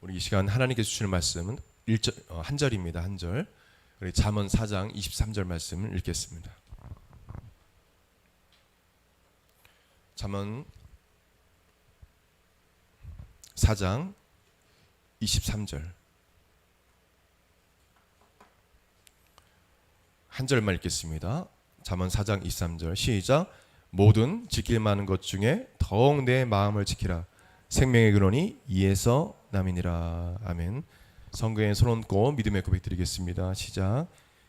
우리 이 시간 하나님께서 주시는 말씀은 한 절입니다. 한 절. 우리 잠언 4장 23절 말씀을 읽겠습니다. 잠언 4장 23절. 한 절만 읽겠습니다. 잠언 4장 23절 시작. 모든 지킬 만한 것 중에 더욱 내 마음을 지키라. 생명의 근원이 이에서 남이니라. 아멘. 성경에 손 얹고 믿음의 고백 드리겠습니다. 시작.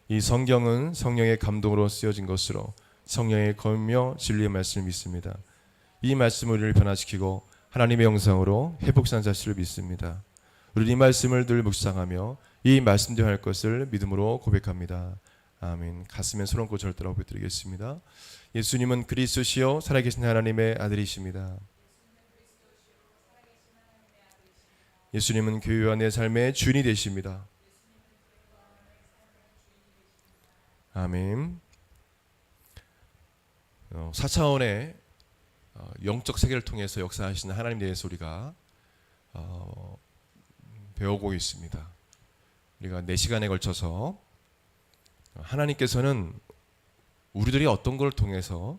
이 성경은 성령의 감동으로 쓰여진 것으로 성령의 검며 진리의 말씀을 믿습니다. 이 말씀을 우리를 변화시키고 하나님의 영상으로 회복산 사실을 믿습니다. 우리 이 말씀을 늘 묵상하며 이 말씀대로 할 것을 믿음으로 고백합니다. 아멘. 가슴에 손 얹고 절대로 고백드리겠습니다. 예수님은 그리스도시요 살아계신 하나님의 아들이십니다. 예수님은 교회와 내 삶의 주인이 되십니다. 아멘. 4차원의 영적 세계를 통해서 역사하시는 하나님에 대해서 우리가 배우고 있습니다. 우리가 4시간에 걸쳐서 하나님께서는 우리들이 어떤 걸 통해서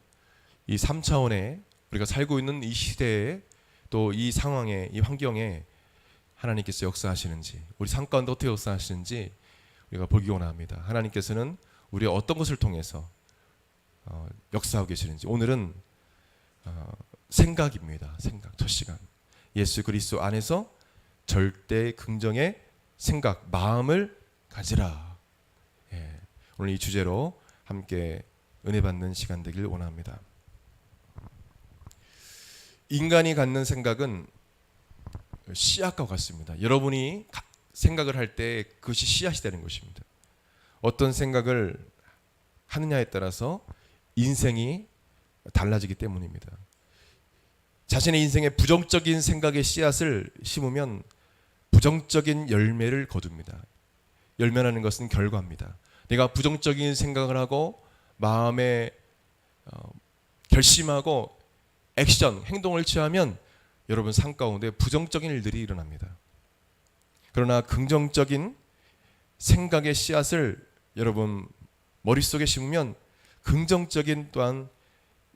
이 3차원에 우리가 살고 있는 이 시대에 또 이 상황에 이 환경에 하나님께서 역사하시는지 우리 삶 가운데 어떻게 역사하시는지 우리가 보기 원합니다. 하나님께서는 우리의 어떤 것을 통해서 역사하고 계시는지 오늘은 생각입니다. 생각. 첫 시간 예수 그리스도 안에서 절대 긍정의 생각, 마음을 가지라. 오늘 이 주제로 함께 은혜 받는 시간 되길 원합니다. 인간이 갖는 생각은 씨앗과 같습니다. 여러분이 생각을 할 때 그것이 씨앗이 되는 것입니다. 어떤 생각을 하느냐에 따라서 인생이 달라지기 때문입니다. 자신의 인생에 부정적인 생각의 씨앗을 심으면 부정적인 열매를 거둡니다. 열매라는 것은 결과입니다. 내가 부정적인 생각을 하고 마음에 결심하고 액션, 행동을 취하면 여러분 삶 가운데 부정적인 일들이 일어납니다. 그러나 긍정적인 생각의 씨앗을 여러분 머릿속에 심으면 긍정적인 또한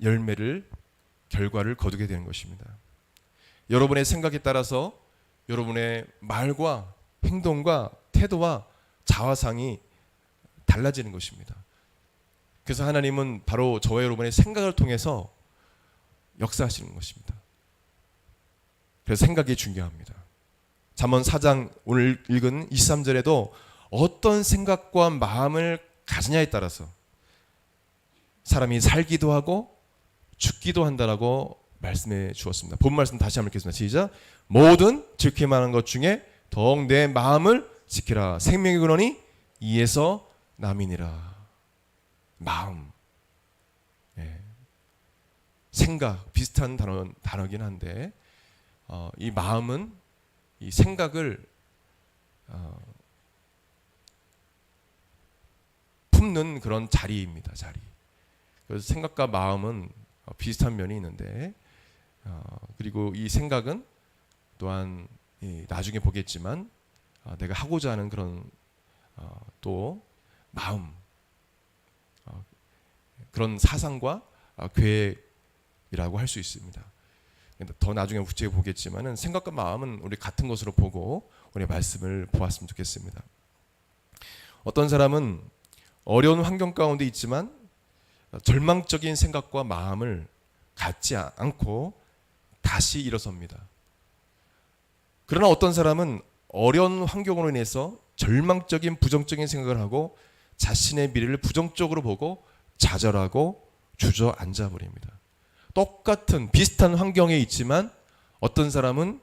열매를 결과를 거두게 되는 것입니다. 여러분의 생각에 따라서 여러분의 말과 행동과 태도와 자화상이 달라지는 것입니다. 그래서 하나님은 바로 저와 여러분의 생각을 통해서 역사하시는 것입니다. 그래서 생각이 중요합니다. 잠언 4장 오늘 읽은 23절에도 어떤 생각과 마음을 가지냐에 따라서 사람이 살기도 하고 죽기도 한다라고 말씀해 주었습니다. 본 말씀 다시 한번 읽겠습니다. 시작. 모든 지킬 만한 것 중에 더욱 내 마음을 지키라. 생명의 근원이 이에서 남이니라. 마음. 생각 비슷한 단어긴 한데 이 마음은 이 생각을 품는 그런 자리입니다. 자리. 그래서 생각과 마음은 비슷한 면이 있는데 그리고 이 생각은 또한 나중에 보겠지만 내가 하고자 하는 그런 또 마음 그런 사상과 계획이라고 할 수 있습니다. 더 나중에 구체적으로 보겠지만은 생각과 마음은 우리 같은 것으로 보고 우리 말씀을 보았으면 좋겠습니다. 어떤 사람은 어려운 환경 가운데 있지만 절망적인 생각과 마음을 갖지 않고 다시 일어섭니다. 그러나 어떤 사람은 어려운 환경으로 인해서 절망적인 부정적인 생각을 하고 자신의 미래를 부정적으로 보고 좌절하고 주저앉아 버립니다. 똑같은 비슷한 환경에 있지만 어떤 사람은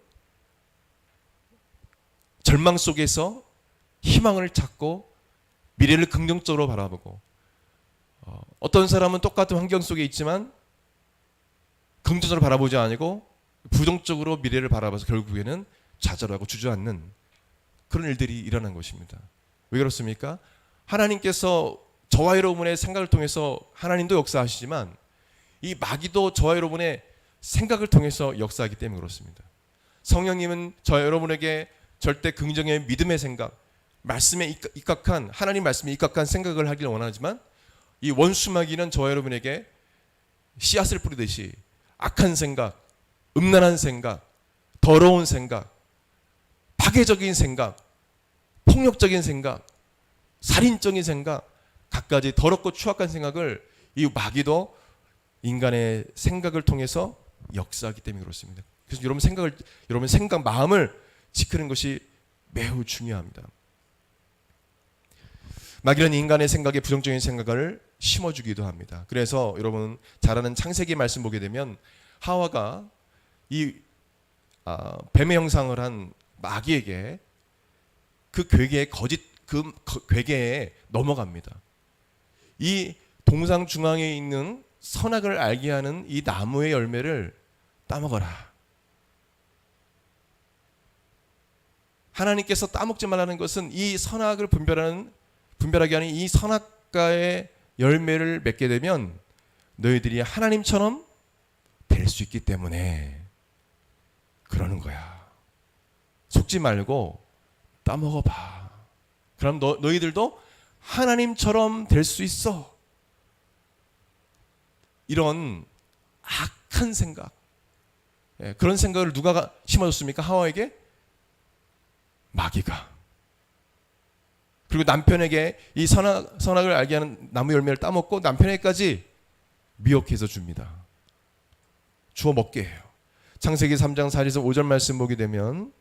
절망 속에서 희망을 찾고 미래를 긍정적으로 바라보고 어떤 사람은 똑같은 환경 속에 있지만 긍정적으로 바라보지 않고 부정적으로 미래를 바라봐서 결국에는 좌절하고 주저앉는 그런 일들이 일어난 것입니다. 왜 그렇습니까? 하나님께서 저와 여러분의 생각을 통해서 하나님도 역사하시지만 이 마귀도 저와 여러분의 생각을 통해서 역사하기 때문에 그렇습니다. 성령님은 저와 여러분에게 절대 긍정의 믿음의 생각, 말씀에 입각한 하나님 말씀에 입각한 생각을 하길 원하지만 이 원수 마귀는 저와 여러분에게 씨앗을 뿌리듯이 악한 생각, 음란한 생각, 더러운 생각, 파괴적인 생각, 폭력적인 생각, 살인적인 생각, 갖가지 더럽고 추악한 생각을 이 마귀도 인간의 생각을 통해서 역사하기 때문에 그렇습니다. 그래서 여러분 생각, 마음을 지키는 것이 매우 중요합니다. 마귀는 인간의 생각에 부정적인 생각을 심어주기도 합니다. 그래서 여러분 잘 아는 창세기 말씀 보게 되면 하와가 이 뱀의 형상을 한 마귀에게 그 괴계에 넘어갑니다. 이 동상 중앙에 있는 선악을 알게 하는 이 나무의 열매를 따먹어라. 하나님께서 따먹지 말라는 것은 이 선악을 분별하게 하는 이 선악과의 열매를 맺게 되면 너희들이 하나님처럼 될 수 있기 때문에 그러는 거야. 속지 말고 따먹어봐. 그럼 너희들도 하나님처럼 될 수 있어. 이런 악한 생각, 그런 생각을 누가 심어줬습니까? 하와에게? 마귀가. 그리고 남편에게 이 선악을 알게 하는 나무 열매를 따먹고 남편에게까지 미혹해서 줍니다. 주워 먹게 해요. 창세기 3장 4절에서 5절 말씀 보게 되면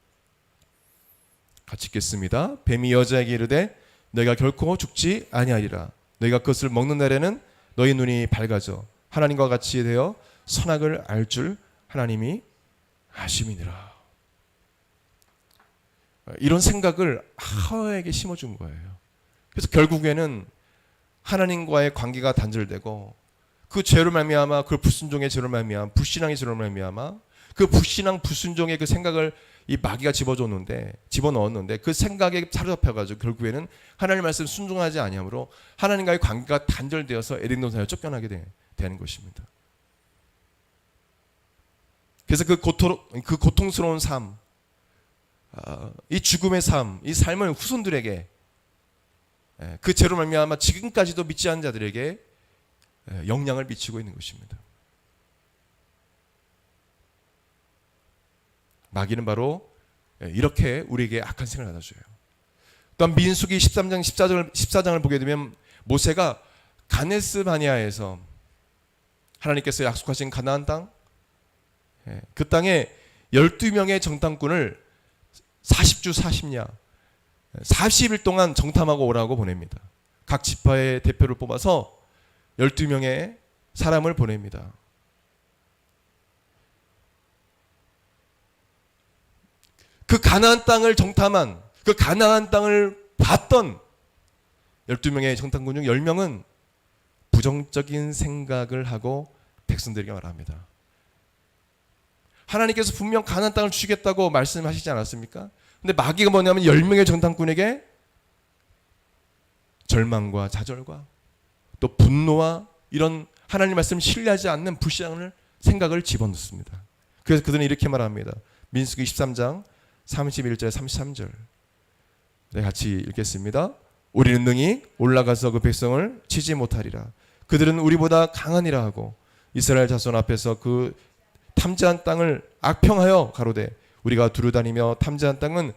같이 읽겠습니다. 뱀이 여자에게 이르되 너희가 결코 죽지 아니하리라. 너희가 그것을 먹는 날에는 너희 눈이 밝아져 하나님과 같이 되어 선악을 알 줄 하나님이 아심이니라. 이런 생각을 하와에게 심어준 거예요. 그래서 결국에는 하나님과의 관계가 단절되고 그 죄로 말미암아, 그 불순종의 죄로 말미암아, 불신앙의 죄로 말미암아 그 불신앙 불순종의 그 생각을 이 마귀가 집어넣었는데 그 생각에 사로잡혀가지고 결국에는 하나님 말씀 순종하지 아니하므로 하나님과의 관계가 단절되어서 에덴 동산에 쫓겨나게 되는 것입니다. 그래서 그 고통스러운 삶, 이 죽음의 삶, 이 삶은 후손들에게 그 죄로 말미암아 지금까지도 믿지 않는 자들에게 영향을 미치고 있는 것입니다. 마귀는 바로 이렇게 우리에게 악한 생각을 나눠줘요. 또한 민수기 13장 14장을 보게 되면 모세가 가데스 바네아에서 하나님께서 약속하신 가나안 땅, 그 땅에 12명의 정탐꾼을 40주 40야 40일 동안 정탐하고 오라고 보냅니다. 각 지파의 대표를 뽑아서 12명의 사람을 보냅니다. 그 가나안 땅을 정탐한, 그 가나안 땅을 봤던 12명의 정탐꾼 중 10명은 부정적인 생각을 하고 백성들에게 말합니다. 하나님께서 분명 가나안 땅을 주시겠다고 말씀하시지 않았습니까? 근데 마귀가 뭐냐면 10명의 정탐꾼에게 절망과 좌절과 또 분노와 이런 하나님 말씀을 신뢰하지 않는 불신앙을 생각을 집어넣습니다. 그래서 그들은 이렇게 말합니다. 민수기 13장 31절 33절 네, 같이 읽겠습니다. 우리는 능히 올라가서 그 백성을 치지 못하리라. 그들은 우리보다 강하니라 하고 이스라엘 자손 앞에서 그 탐지한 땅을 악평하여 가로되 우리가 두루다니며 탐지한 땅은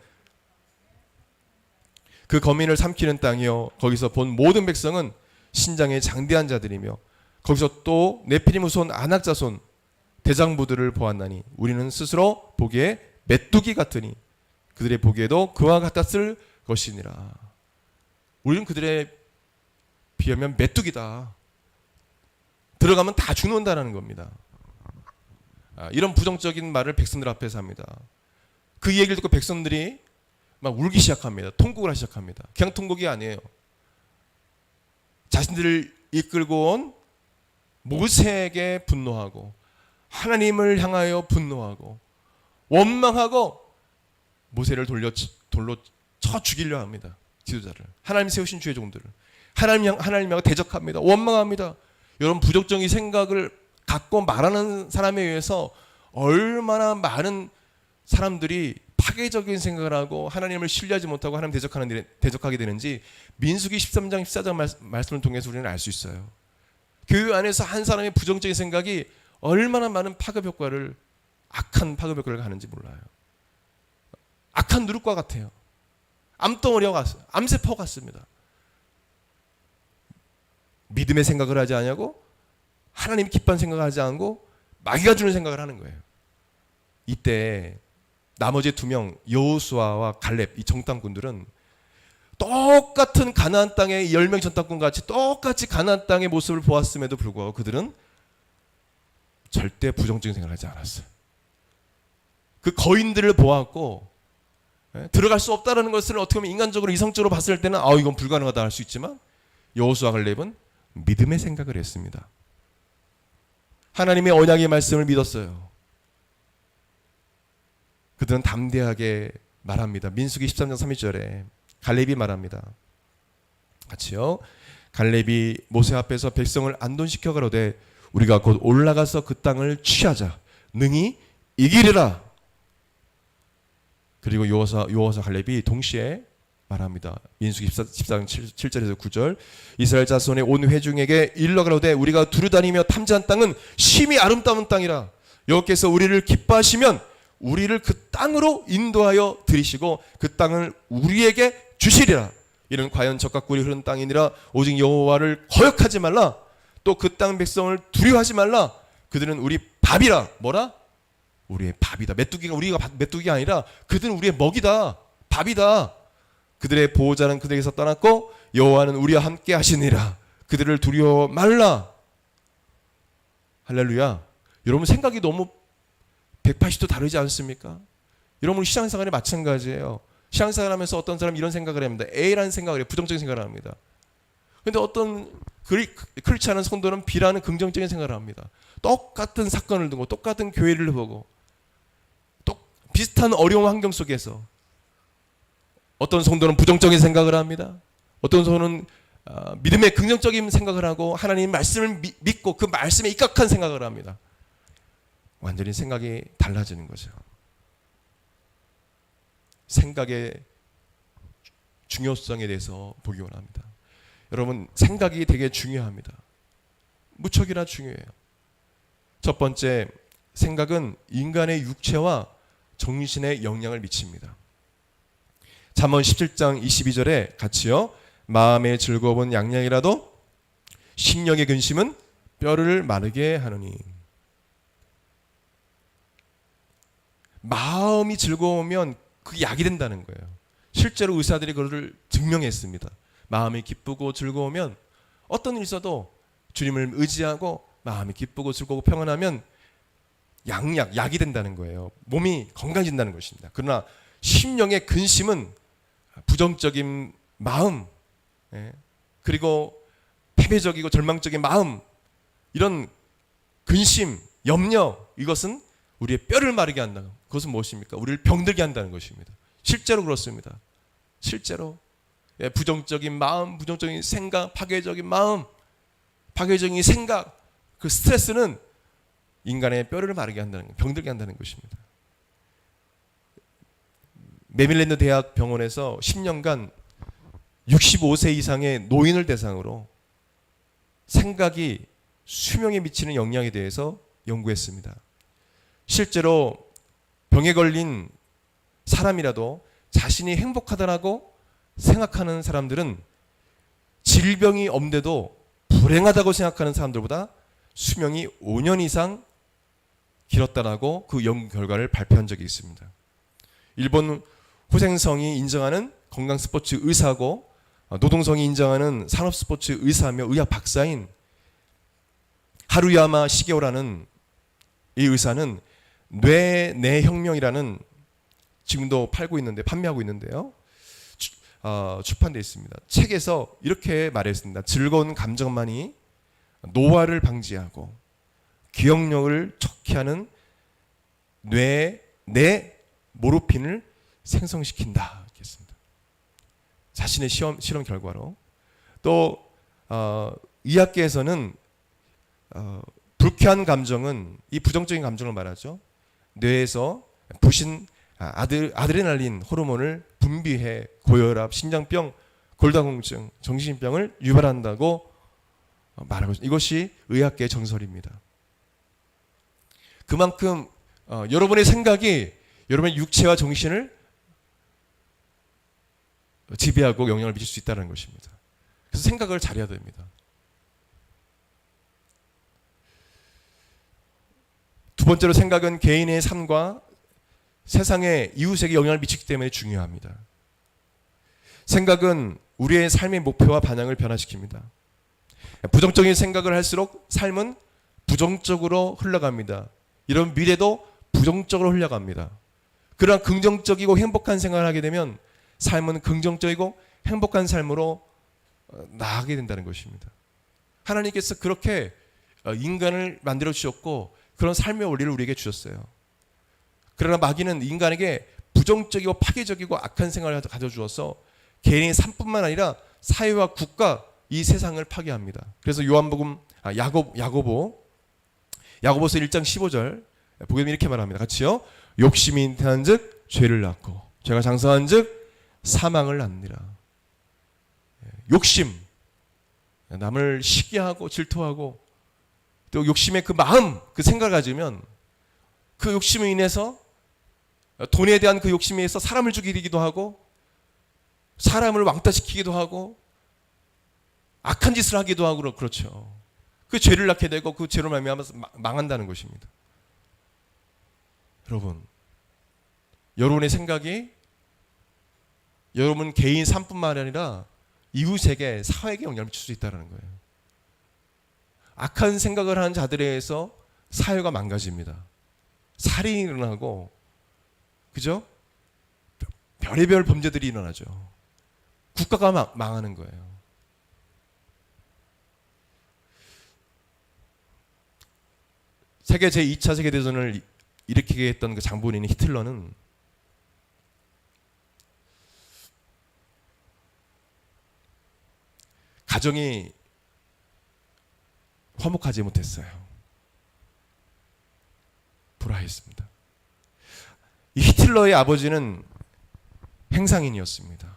그 거민을 삼키는 땅이요 거기서 본 모든 백성은 신장의 장대한 자들이며 거기서 또 네피림 후손 아낙 자손 대장부들을 보았나니 우리는 스스로 보기에 메뚜기 같으니 그들의 보기에도 그와 같았을 것이니라. 우리는 그들에 비하면 메뚜기다. 들어가면 다 죽는다는 겁니다. 이런 부정적인 말을 백성들 앞에서 합니다. 그 얘기를 듣고 백성들이 막 울기 시작합니다. 통곡을 하기 시작합니다. 그냥 통곡이 아니에요. 자신들을 이끌고 온 모세에게 분노하고 하나님을 향하여 분노하고 원망하고 모세를 돌로 쳐 죽이려 합니다. 지도자를. 하나님 세우신 주의 종들을. 하나님하고 대적합니다. 원망합니다. 여러분 부정적인 생각을 갖고 말하는 사람에 의해서 얼마나 많은 사람들이 파괴적인 생각을 하고 하나님을 신뢰하지 못하고 하나님 대적하게 되는지 민수기 13장 14장 말씀을 통해서 우리는 알 수 있어요. 교회 안에서 한 사람의 부정적인 생각이 얼마나 많은 파급 효과를, 악한 파급 효과를 하는지 몰라요. 악한 누룩과 같아요. 암덩어리와 같아요. 암세포 같습니다. 믿음의 생각을 하지 않냐고, 하나님 기뻐하는 생각을 하지 않고 마귀가 주는 생각을 하는 거예요. 이때 나머지 두 명, 여호수아와 갈렙, 이 정탐꾼들은 똑같은 가나안 땅의 10명 정탐꾼 같이 똑같이 가나안 땅의 모습을 보았음에도 불구하고 그들은 절대 부정적인 생각을 하지 않았어요. 그 거인들을 보았고, 들어갈 수 없다는 것을 어떻게 보면 인간적으로 이성적으로 봤을 때는 이건 불가능하다 할 수 있지만, 여호수아 갈렙은 믿음의 생각을 했습니다. 하나님의 언약의 말씀을 믿었어요. 그들은 담대하게 말합니다. 민수기 13장 31절에 갈렙이 말합니다. 같이요. 갈렙이 모세 앞에서 백성을 안돈시켜 가로되 우리가 곧 올라가서 그 땅을 취하자. 능히 이기리라. 그리고 여호수아 갈렙이 동시에 말합니다. 민수기 14장 7절에서 9절. 이스라엘 자손의 온 회중에게 일러 가로되 우리가 두루다니며 탐지한 땅은 심히 아름다운 땅이라. 여호와께서 우리를 기뻐하시면 우리를 그 땅으로 인도하여 들이시고 그 땅을 우리에게 주시리라. 이는 과연 젖과 꿀이 흐르는 땅이니라. 오직 여호와를 거역하지 말라. 또 그 땅 백성을 두려워하지 말라. 그들은 우리 밥이라. 뭐라? 우리의 밥이다. 메뚜기가 우리가 메뚜기가 아니라 그들은 우리의 먹이다. 밥이다. 그들의 보호자는 그들에게서 떠났고 여호와는 우리와 함께 하시니라. 그들을 두려워 말라. 할렐루야. 여러분 생각이 너무 180도 다르지 않습니까? 여러분 신앙생활이 마찬가지예요. 신앙생활 하면서 어떤 사람이 이런 생각을 합니다. A라는 생각을 해요. 부정적인 생각을 합니다. 그런데 어떤 그렇지 않은 성도는 B라는 긍정적인 생각을 합니다. 똑같은 사건을 두고 똑같은 교회를 보고 비슷한 어려운 환경 속에서 어떤 성도는 부정적인 생각을 합니다. 어떤 성도는 믿음의 긍정적인 생각을 하고 하나님 말씀을 믿고 그 말씀에 입각한 생각을 합니다. 완전히 생각이 달라지는 거죠. 생각의 중요성에 대해서 보기 원합니다. 여러분 생각이 되게 중요합니다. 무척이나 중요해요. 첫 번째, 생각은 인간의 육체와 정신에 영향을 미칩니다. 잠언 17장 22절에 같이요. 마음의 즐거움은 양양이라도 심령의 근심은 뼈를 마르게 하느니. 마음이 즐거우면 그게 약이 된다는 거예요. 실제로 의사들이 그걸 증명했습니다. 마음이 기쁘고 즐거우면 어떤 일 있어도 주님을 의지하고 마음이 기쁘고 즐거우고 평안하면 약이 된다는 거예요. 몸이 건강해진다는 것입니다. 그러나 심령의 근심은 부정적인 마음, 그리고 패배적이고 절망적인 마음, 이런 근심, 염려, 이것은 우리의 뼈를 마르게 한다. 그것은 무엇입니까? 우리를 병들게 한다는 것입니다. 실제로 그렇습니다. 실제로 부정적인 마음, 부정적인 생각, 파괴적인 마음, 파괴적인 생각, 그 스트레스는 인간의 뼈를 마르게 한다는, 병들게 한다는 것입니다. 메릴랜드 대학 병원에서 10년간 65세 이상의 노인을 대상으로 생각이 수명에 미치는 영향에 대해서 연구했습니다. 실제로 병에 걸린 사람이라도 자신이 행복하다라고 생각하는 사람들은 질병이 없는데도 불행하다고 생각하는 사람들보다 수명이 5년 이상 길었다라고 그 연구 결과를 발표한 적이 있습니다. 일본 후생성이 인정하는 건강 스포츠 의사고 노동성이 인정하는 산업 스포츠 의사며 의학 박사인 하루야마 시게오라는 이 의사는 뇌내혁명이라는 지금도 판매하고 있는데요. 출판되어 있습니다. 책에서 이렇게 말했습니다. 즐거운 감정만이 노화를 방지하고 기억력을 좋게 하는 뇌 모르핀을 생성시킨다. 했습니다. 자신의 실험 결과로. 또 의학계에서는 불쾌한 감정은 이 부정적인 감정을 말하죠. 뇌에서 부신 아드레날린 호르몬을 분비해 고혈압, 심장병, 골다공증, 정신병을 유발한다고 말하고 있습니다. 이것이 의학계의 정설입니다. 그만큼 여러분의 생각이 여러분의 육체와 정신을 지배하고 영향을 미칠 수 있다는 것입니다. 그래서 생각을 잘해야 됩니다. 두 번째로 생각은 개인의 삶과 세상의 이웃에게 영향을 미치기 때문에 중요합니다. 생각은 우리의 삶의 목표와 방향을 변화시킵니다. 부정적인 생각을 할수록 삶은 부정적으로 흘러갑니다. 이런 미래도 부정적으로 흘러갑니다. 그러나 긍정적이고 행복한 생각을 하게 되면 삶은 긍정적이고 행복한 삶으로 나아가게 된다는 것입니다. 하나님께서 그렇게 인간을 만들어 주셨고 그런 삶의 원리를 우리에게 주셨어요. 그러나 마귀는 인간에게 부정적이고 파괴적이고 악한 생각을 가져주어서 개인의 삶뿐만 아니라 사회와 국가, 이 세상을 파괴합니다. 그래서 야고보서 1장 15절 보게 되면 이렇게 말합니다. 같이요. 욕심이 잉태한즉 죄를 낳고 죄가 장성한즉 사망을 낳느니라. 욕심, 남을 시기하고 질투하고 또 욕심의 그 마음, 그 생각을 가지면 그 욕심으로 인해서 돈에 대한 그 욕심에 의해서 사람을 죽이기도 하고 사람을 왕따시키기도 하고 악한 짓을 하기도 하고 그렇죠. 그 죄를 낳게 되고 그 죄로 말미암아서 망한다는 것입니다. 여러분의 생각이 여러분 개인 삶뿐만 아니라 이웃에게, 사회에게 영향을 미칠 수 있다는 거예요. 악한 생각을 하는 자들에 의해서 사회가 망가집니다. 살인이 일어나고, 그죠? 별의별 범죄들이 일어나죠. 국가가 망하는 거예요. 세계 제2차 세계대전을 일으키게 했던 그 장본인인 히틀러는 가정이 화목하지 못했어요. 불화했습니다. 이 히틀러의 아버지는 행상인이었습니다.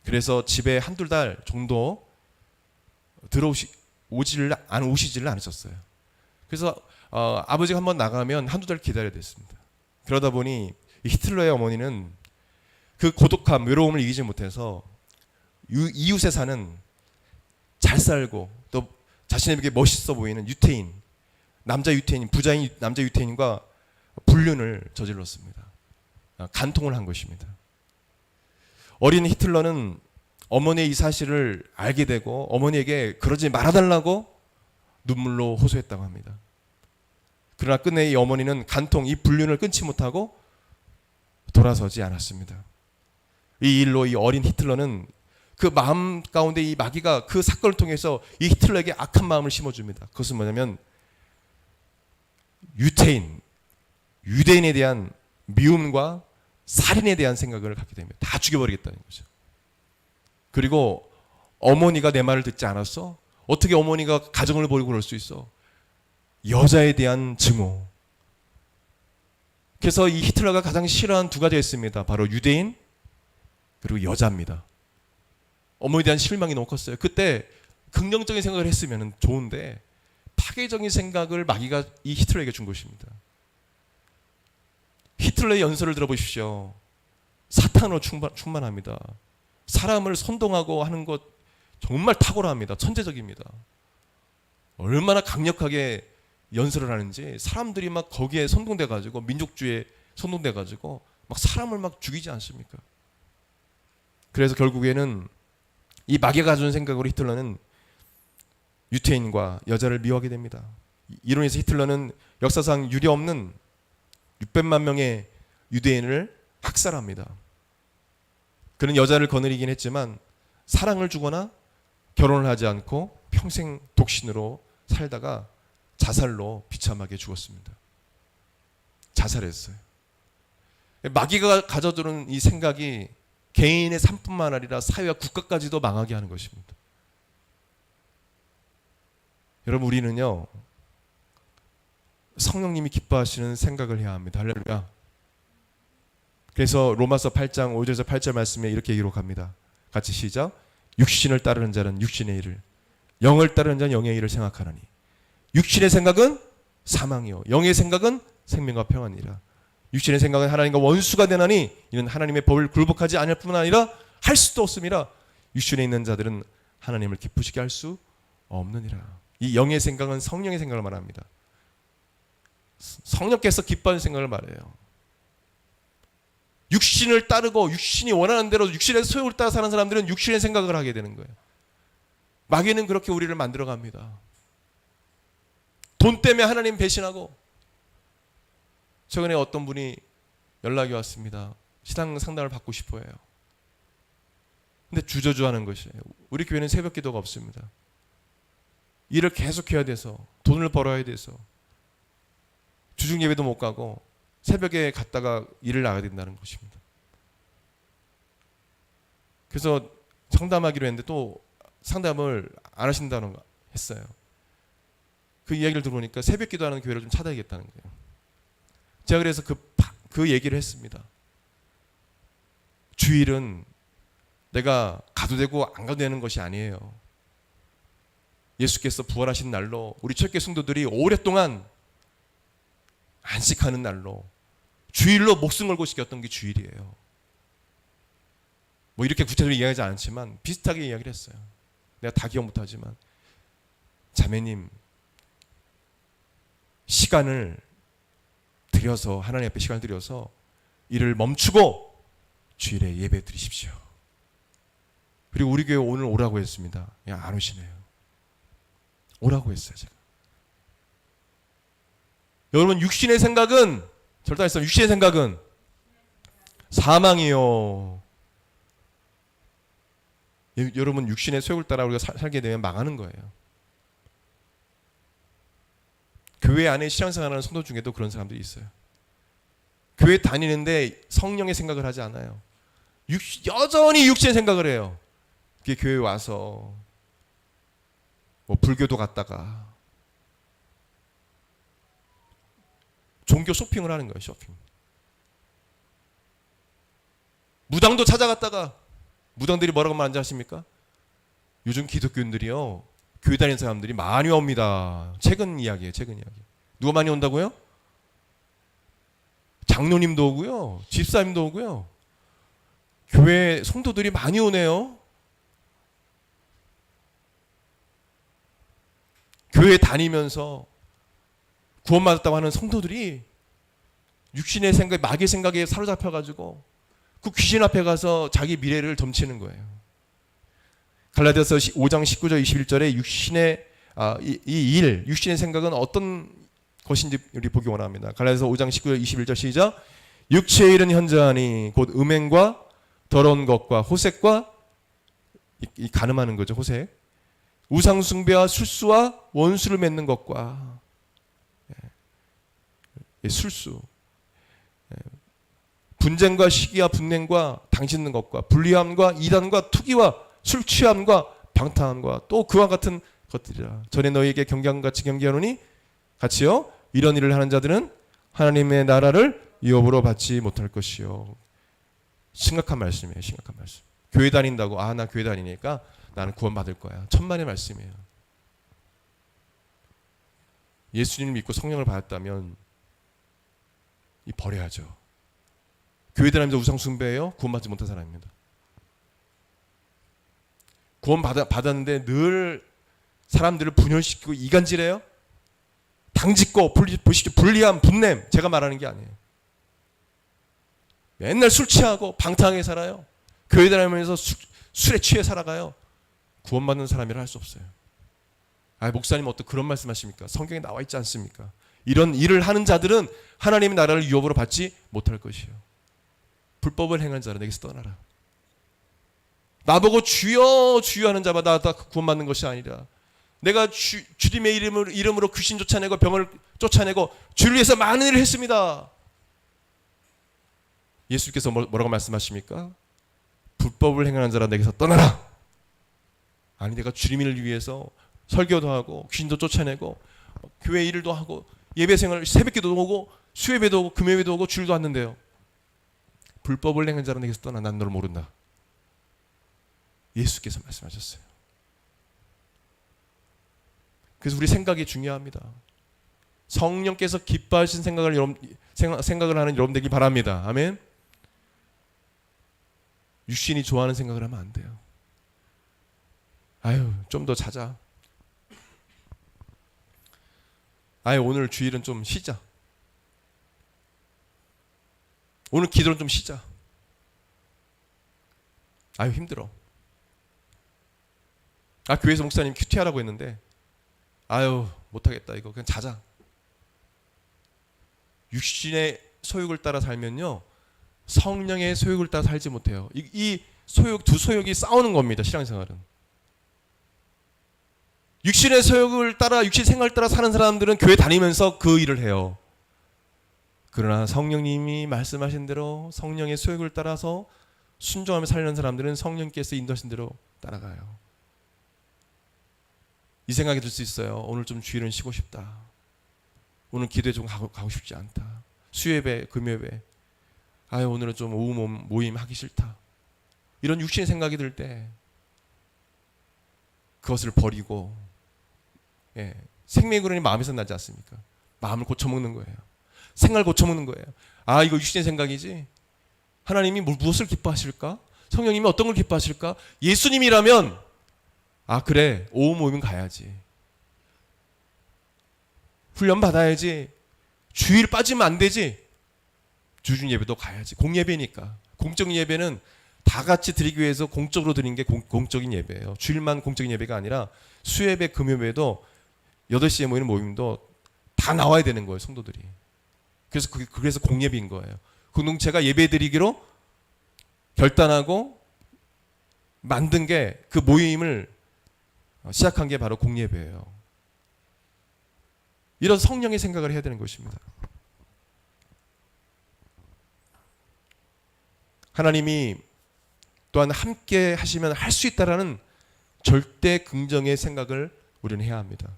그래서 집에 한두 달 정도 오시지를 않으셨어요. 그래서 아버지가 한번 나가면 한두 달 기다려야 됐습니다. 그러다 보니 히틀러의 어머니는 그 고독함, 외로움을 이기지 못해서 이웃에 사는 잘 살고 또 자신에게 멋있어 보이는 유태인, 남자 유태인, 부자인 남자 유태인과 불륜을 저질렀습니다. 간통을 한 것입니다. 어린 히틀러는 어머니의 이 사실을 알게 되고 어머니에게 그러지 말아달라고 눈물로 호소했다고 합니다. 그러나 끝내 이 어머니는 간통, 이 불륜을 끊지 못하고 돌아서지 않았습니다. 이 일로 이 어린 히틀러는 그 마음 가운데 이 마귀가 그 사건을 통해서 이 히틀러에게 악한 마음을 심어줍니다. 그것은 뭐냐면 유대인에 대한 미움과 살인에 대한 생각을 갖게 됩니다. 다 죽여버리겠다는 거죠. 그리고 어머니가 내 말을 듣지 않았어? 어떻게 어머니가 가정을 버리고 그럴 수 있어? 여자에 대한 증오. 그래서 이 히틀러가 가장 싫어하는 두 가지가 있습니다. 바로 유대인 그리고 여자입니다. 어머니에 대한 실망이 너무 컸어요. 그때 긍정적인 생각을 했으면 좋은데 파괴적인 생각을 마귀가 이 히틀러에게 준 것입니다. 히틀러의 연설을 들어보십시오. 사탄으로 충만합니다. 사람을 선동하고 하는 것 정말 탁월합니다. 천재적입니다. 얼마나 강력하게 연설을 하는지 사람들이 막 거기에 선동돼가지고 민족주의에 선동돼가지고 막 사람을 막 죽이지 않습니까? 그래서 결국에는 이 마귀가 가져온 생각으로 히틀러는 유태인과 여자를 미워하게 됩니다. 이로 인해서 히틀러는 역사상 유례 없는 600만 명의 유대인을 학살합니다. 그는 여자를 거느리긴 했지만 사랑을 주거나 결혼을 하지 않고 평생 독신으로 살다가 자살로 비참하게 죽었습니다. 자살했어요. 마귀가 가져들은 이 생각이 개인의 삶뿐만 아니라 사회와 국가까지도 망하게 하는 것입니다. 여러분, 우리는요 성령님이 기뻐하시는 생각을 해야 합니다. 할렐루야. 그래서 로마서 8장 5절에서 8절 말씀에 이렇게 기록합니다. 같이 시작. 육신을 따르는 자는 육신의 일을, 영을 따르는 자는 영의 일을 생각하나니 육신의 생각은 사망이요 영의 생각은 생명과 평안이라. 육신의 생각은 하나님과 원수가 되나니 이는 하나님의 법을 굴복하지 않을 뿐 아니라 할 수도 없음이라. 육신에 있는 자들은 하나님을 기쁘시게 할 수 없느니라. 이 영의 생각은 성령의 생각을 말합니다. 성령께서 기뻐하는 생각을 말해요. 육신을 따르고 육신이 원하는 대로 육신의 소욕을 따라 사는 사람들은 육신의 생각을 하게 되는 거예요. 마귀는 그렇게 우리를 만들어 갑니다. 돈 때문에 하나님 배신하고. 최근에 어떤 분이 연락이 왔습니다. 신앙 상담을 받고 싶어 해요. 근데 주저주하는 것이에요. 우리 교회는 새벽 기도가 없습니다. 일을 계속해야 돼서 돈을 벌어야 돼서 주중 예배도 못 가고 새벽에 갔다가 일을 나가야 된다는 것입니다. 그래서 상담하기로 했는데 또 상담을 안 하신다는 거 했어요. 그 이야기를 들어보니까 새벽 기도하는 교회를 좀 찾아야겠다는 거예요. 제가 그래서 그 얘기를 했습니다. 주일은 내가 가도 되고 안 가도 되는 것이 아니에요. 예수께서 부활하신 날로 우리 첫교 성도들이 오랫동안 안식하는 날로 주일로 목숨 걸고 지켰던 게 주일이에요. 뭐 이렇게 구체적으로 이야기하지 않지만 비슷하게 이야기를 했어요. 내가 다 기억 못하지만 자매님 시간을 들여서 하나님 앞에 시간을 들여서 일을 멈추고 주일에 예배 드리십시오. 그리고 우리 교회 오늘 오라고 했습니다. 그냥 안 오시네요. 오라고 했어요 제가. 여러분 육신의 생각은 절대 했어요. 육신의 생각은 사망이요. 여러분 육신의 소욕을 따라 우리가 살게 되면 망하는 거예요. 교회 안에 신앙생활하는 성도 중에도 그런 사람들이 있어요. 교회 다니는데 성령의 생각을 하지 않아요. 여전히 육신의 생각을 해요. 그게 교회에 와서 뭐 불교도 갔다가 종교 쇼핑을 하는 거예요. 쇼핑. 무당도 찾아갔다가 무당들이 뭐라고 말하는지 아십니까? 요즘 기독교인들이요 교회 다니는 사람들이 많이 옵니다. 최근 이야기예요. 최근 이야기. 누가 많이 온다고요? 장로님도 오고요. 집사님도 오고요. 교회 성도들이 많이 오네요. 교회 다니면서 구원받았다고 하는 성도들이 육신의 생각, 마귀의 생각에 사로잡혀가지고 그 귀신 앞에 가서 자기 미래를 점치는 거예요. 갈라디아서 5장 19절 21절에 육신의 육신의 생각은 어떤 것인지 우리 보기 원합니다. 갈라디아서 5장 19절 21절 시작. 육체의 일은 현저하니 곧 음행과 더러운 것과 호색과 이 간음하는 거죠. 호색. 우상 숭배와 술수와 원수를 맺는 것과 술수. 분쟁과 시기와 분냉과 당짓는 것과 불리함과 이단과 투기와 술 취함과 방탕함과 또 그와 같은 것들이라. 전에 너희에게 경계함같이 경계하노니 같이요 이런 일을 하는 자들은 하나님의 나라를 유업으로 받지 못할 것이요. 심각한 말씀이에요. 심각한 말씀. 교회 다닌다고 나 교회 다니니까 나는 구원받을 거야. 천만의 말씀이에요. 예수님을 믿고 성령을 받았다면 버려야죠. 교회 다니면서 우상 숭배해요? 구원받지 못한 사람입니다. 구원받았는데 늘 사람들을 분열시키고 이간질해요? 당짓고 불리함, 분냄 제가 말하는 게 아니에요. 맨날 술 취하고 방탕하게 살아요. 교회 다니면서 술에 취해 살아가요. 구원받는 사람이라 할 수 없어요. 목사님 어떻게 그런 말씀하십니까? 성경에 나와 있지 않습니까? 이런 일을 하는 자들은 하나님의 나라를 유업으로 받지 못할 것이요. 불법을 행한 자는 내게서 떠나라. 나보고 주여 주여 하는 자마다 다 구원받는 것이 아니라 내가 주님의 이름으로 귀신 쫓아내고 병을 쫓아내고 주를 위해서 많은 일을 했습니다. 예수께서 뭐라고 말씀하십니까? 불법을 행하는 자라 내게서 떠나라. 아니 내가 주님을 위해서 설교도 하고 귀신도 쫓아내고 교회 일도 하고 예배생활 새벽기도도 오고 수예배도 오고 금요예배도 오고 주일도 왔는데요. 불법을 행한 자는 내게서 떠나 난 너를 모른다. 예수께서 말씀하셨어요. 그래서 우리 생각이 중요합니다. 성령께서 기뻐하신 생각을 하는 여러분 되길 바랍니다. 아멘. 육신이 좋아하는 생각을 하면 안 돼요. 아유, 좀 더 자자. 아유, 오늘 주일은 좀 쉬자. 오늘 기도는 좀 쉬자. 아유, 힘들어. 아, 교회에서 목사님 큐티하라고 했는데 아유, 못하겠다. 이거 그냥 자자. 육신의 소욕을 따라 살면요, 성령의 소욕을 따라 살지 못해요. 이 소욕, 두 소욕이 싸우는 겁니다. 신앙생활은. 육신의 소욕을 따라, 육신 생활을 따라 사는 사람들은 교회 다니면서 그 일을 해요. 그러나 성령님이 말씀하신 대로 성령의 소욕을 따라서 순종하며 살려는 사람들은 성령께서 인도하신 대로 따라가요. 이 생각이 들 수 있어요. 오늘 좀 주일은 쉬고 싶다. 오늘 기도에 좀 가고 싶지 않다. 수요예배, 금요예배, 아유, 오늘은 좀 오후 모임 하기 싫다. 이런 육신의 생각이 들 때 그것을 버리고, 생명의 마음에서 나지 않습니까? 마음을 고쳐먹는 거예요. 생각을 고쳐먹는 거예요. 아, 이거 육신의 생각이지. 하나님이 무엇을 기뻐하실까? 성령님이 어떤 걸 기뻐하실까? 예수님이라면 아, 그래, 오후 모임 가야지. 훈련 받아야지. 주일 빠지면 안 되지. 주중 예배도 가야지. 공예배니까. 공적인 예배는 다 같이 드리기 위해서 공적으로 드리는 게 공적인 예배예요. 주일만 공적인 예배가 아니라 수예배, 금요예배도 8시에 모이는 모임도 다 나와야 되는 거예요, 성도들이. 그래서 공예배인 거예요. 공동체가 예배 드리기로 결단하고 만든 게, 그 모임을 시작한 게 바로 공예배예요. 이런 성령의 생각을 해야 되는 것입니다. 하나님이 또한 함께 하시면 할 수 있다라는 절대 긍정의 생각을 우리는 해야 합니다.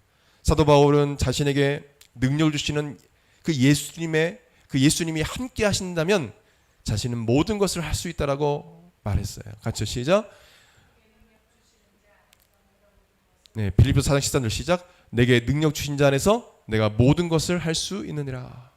사도 바울은 자신에게 능력을 주시는 그 예수님이 함께 하신다면 자신은 모든 것을 할 수 있다라고 말했어요. 같이 시작. 네, 빌립보서 4장 13절 시작. 내게 능력 주신 자 안에서 내가 모든 것을 할 수 있느니라.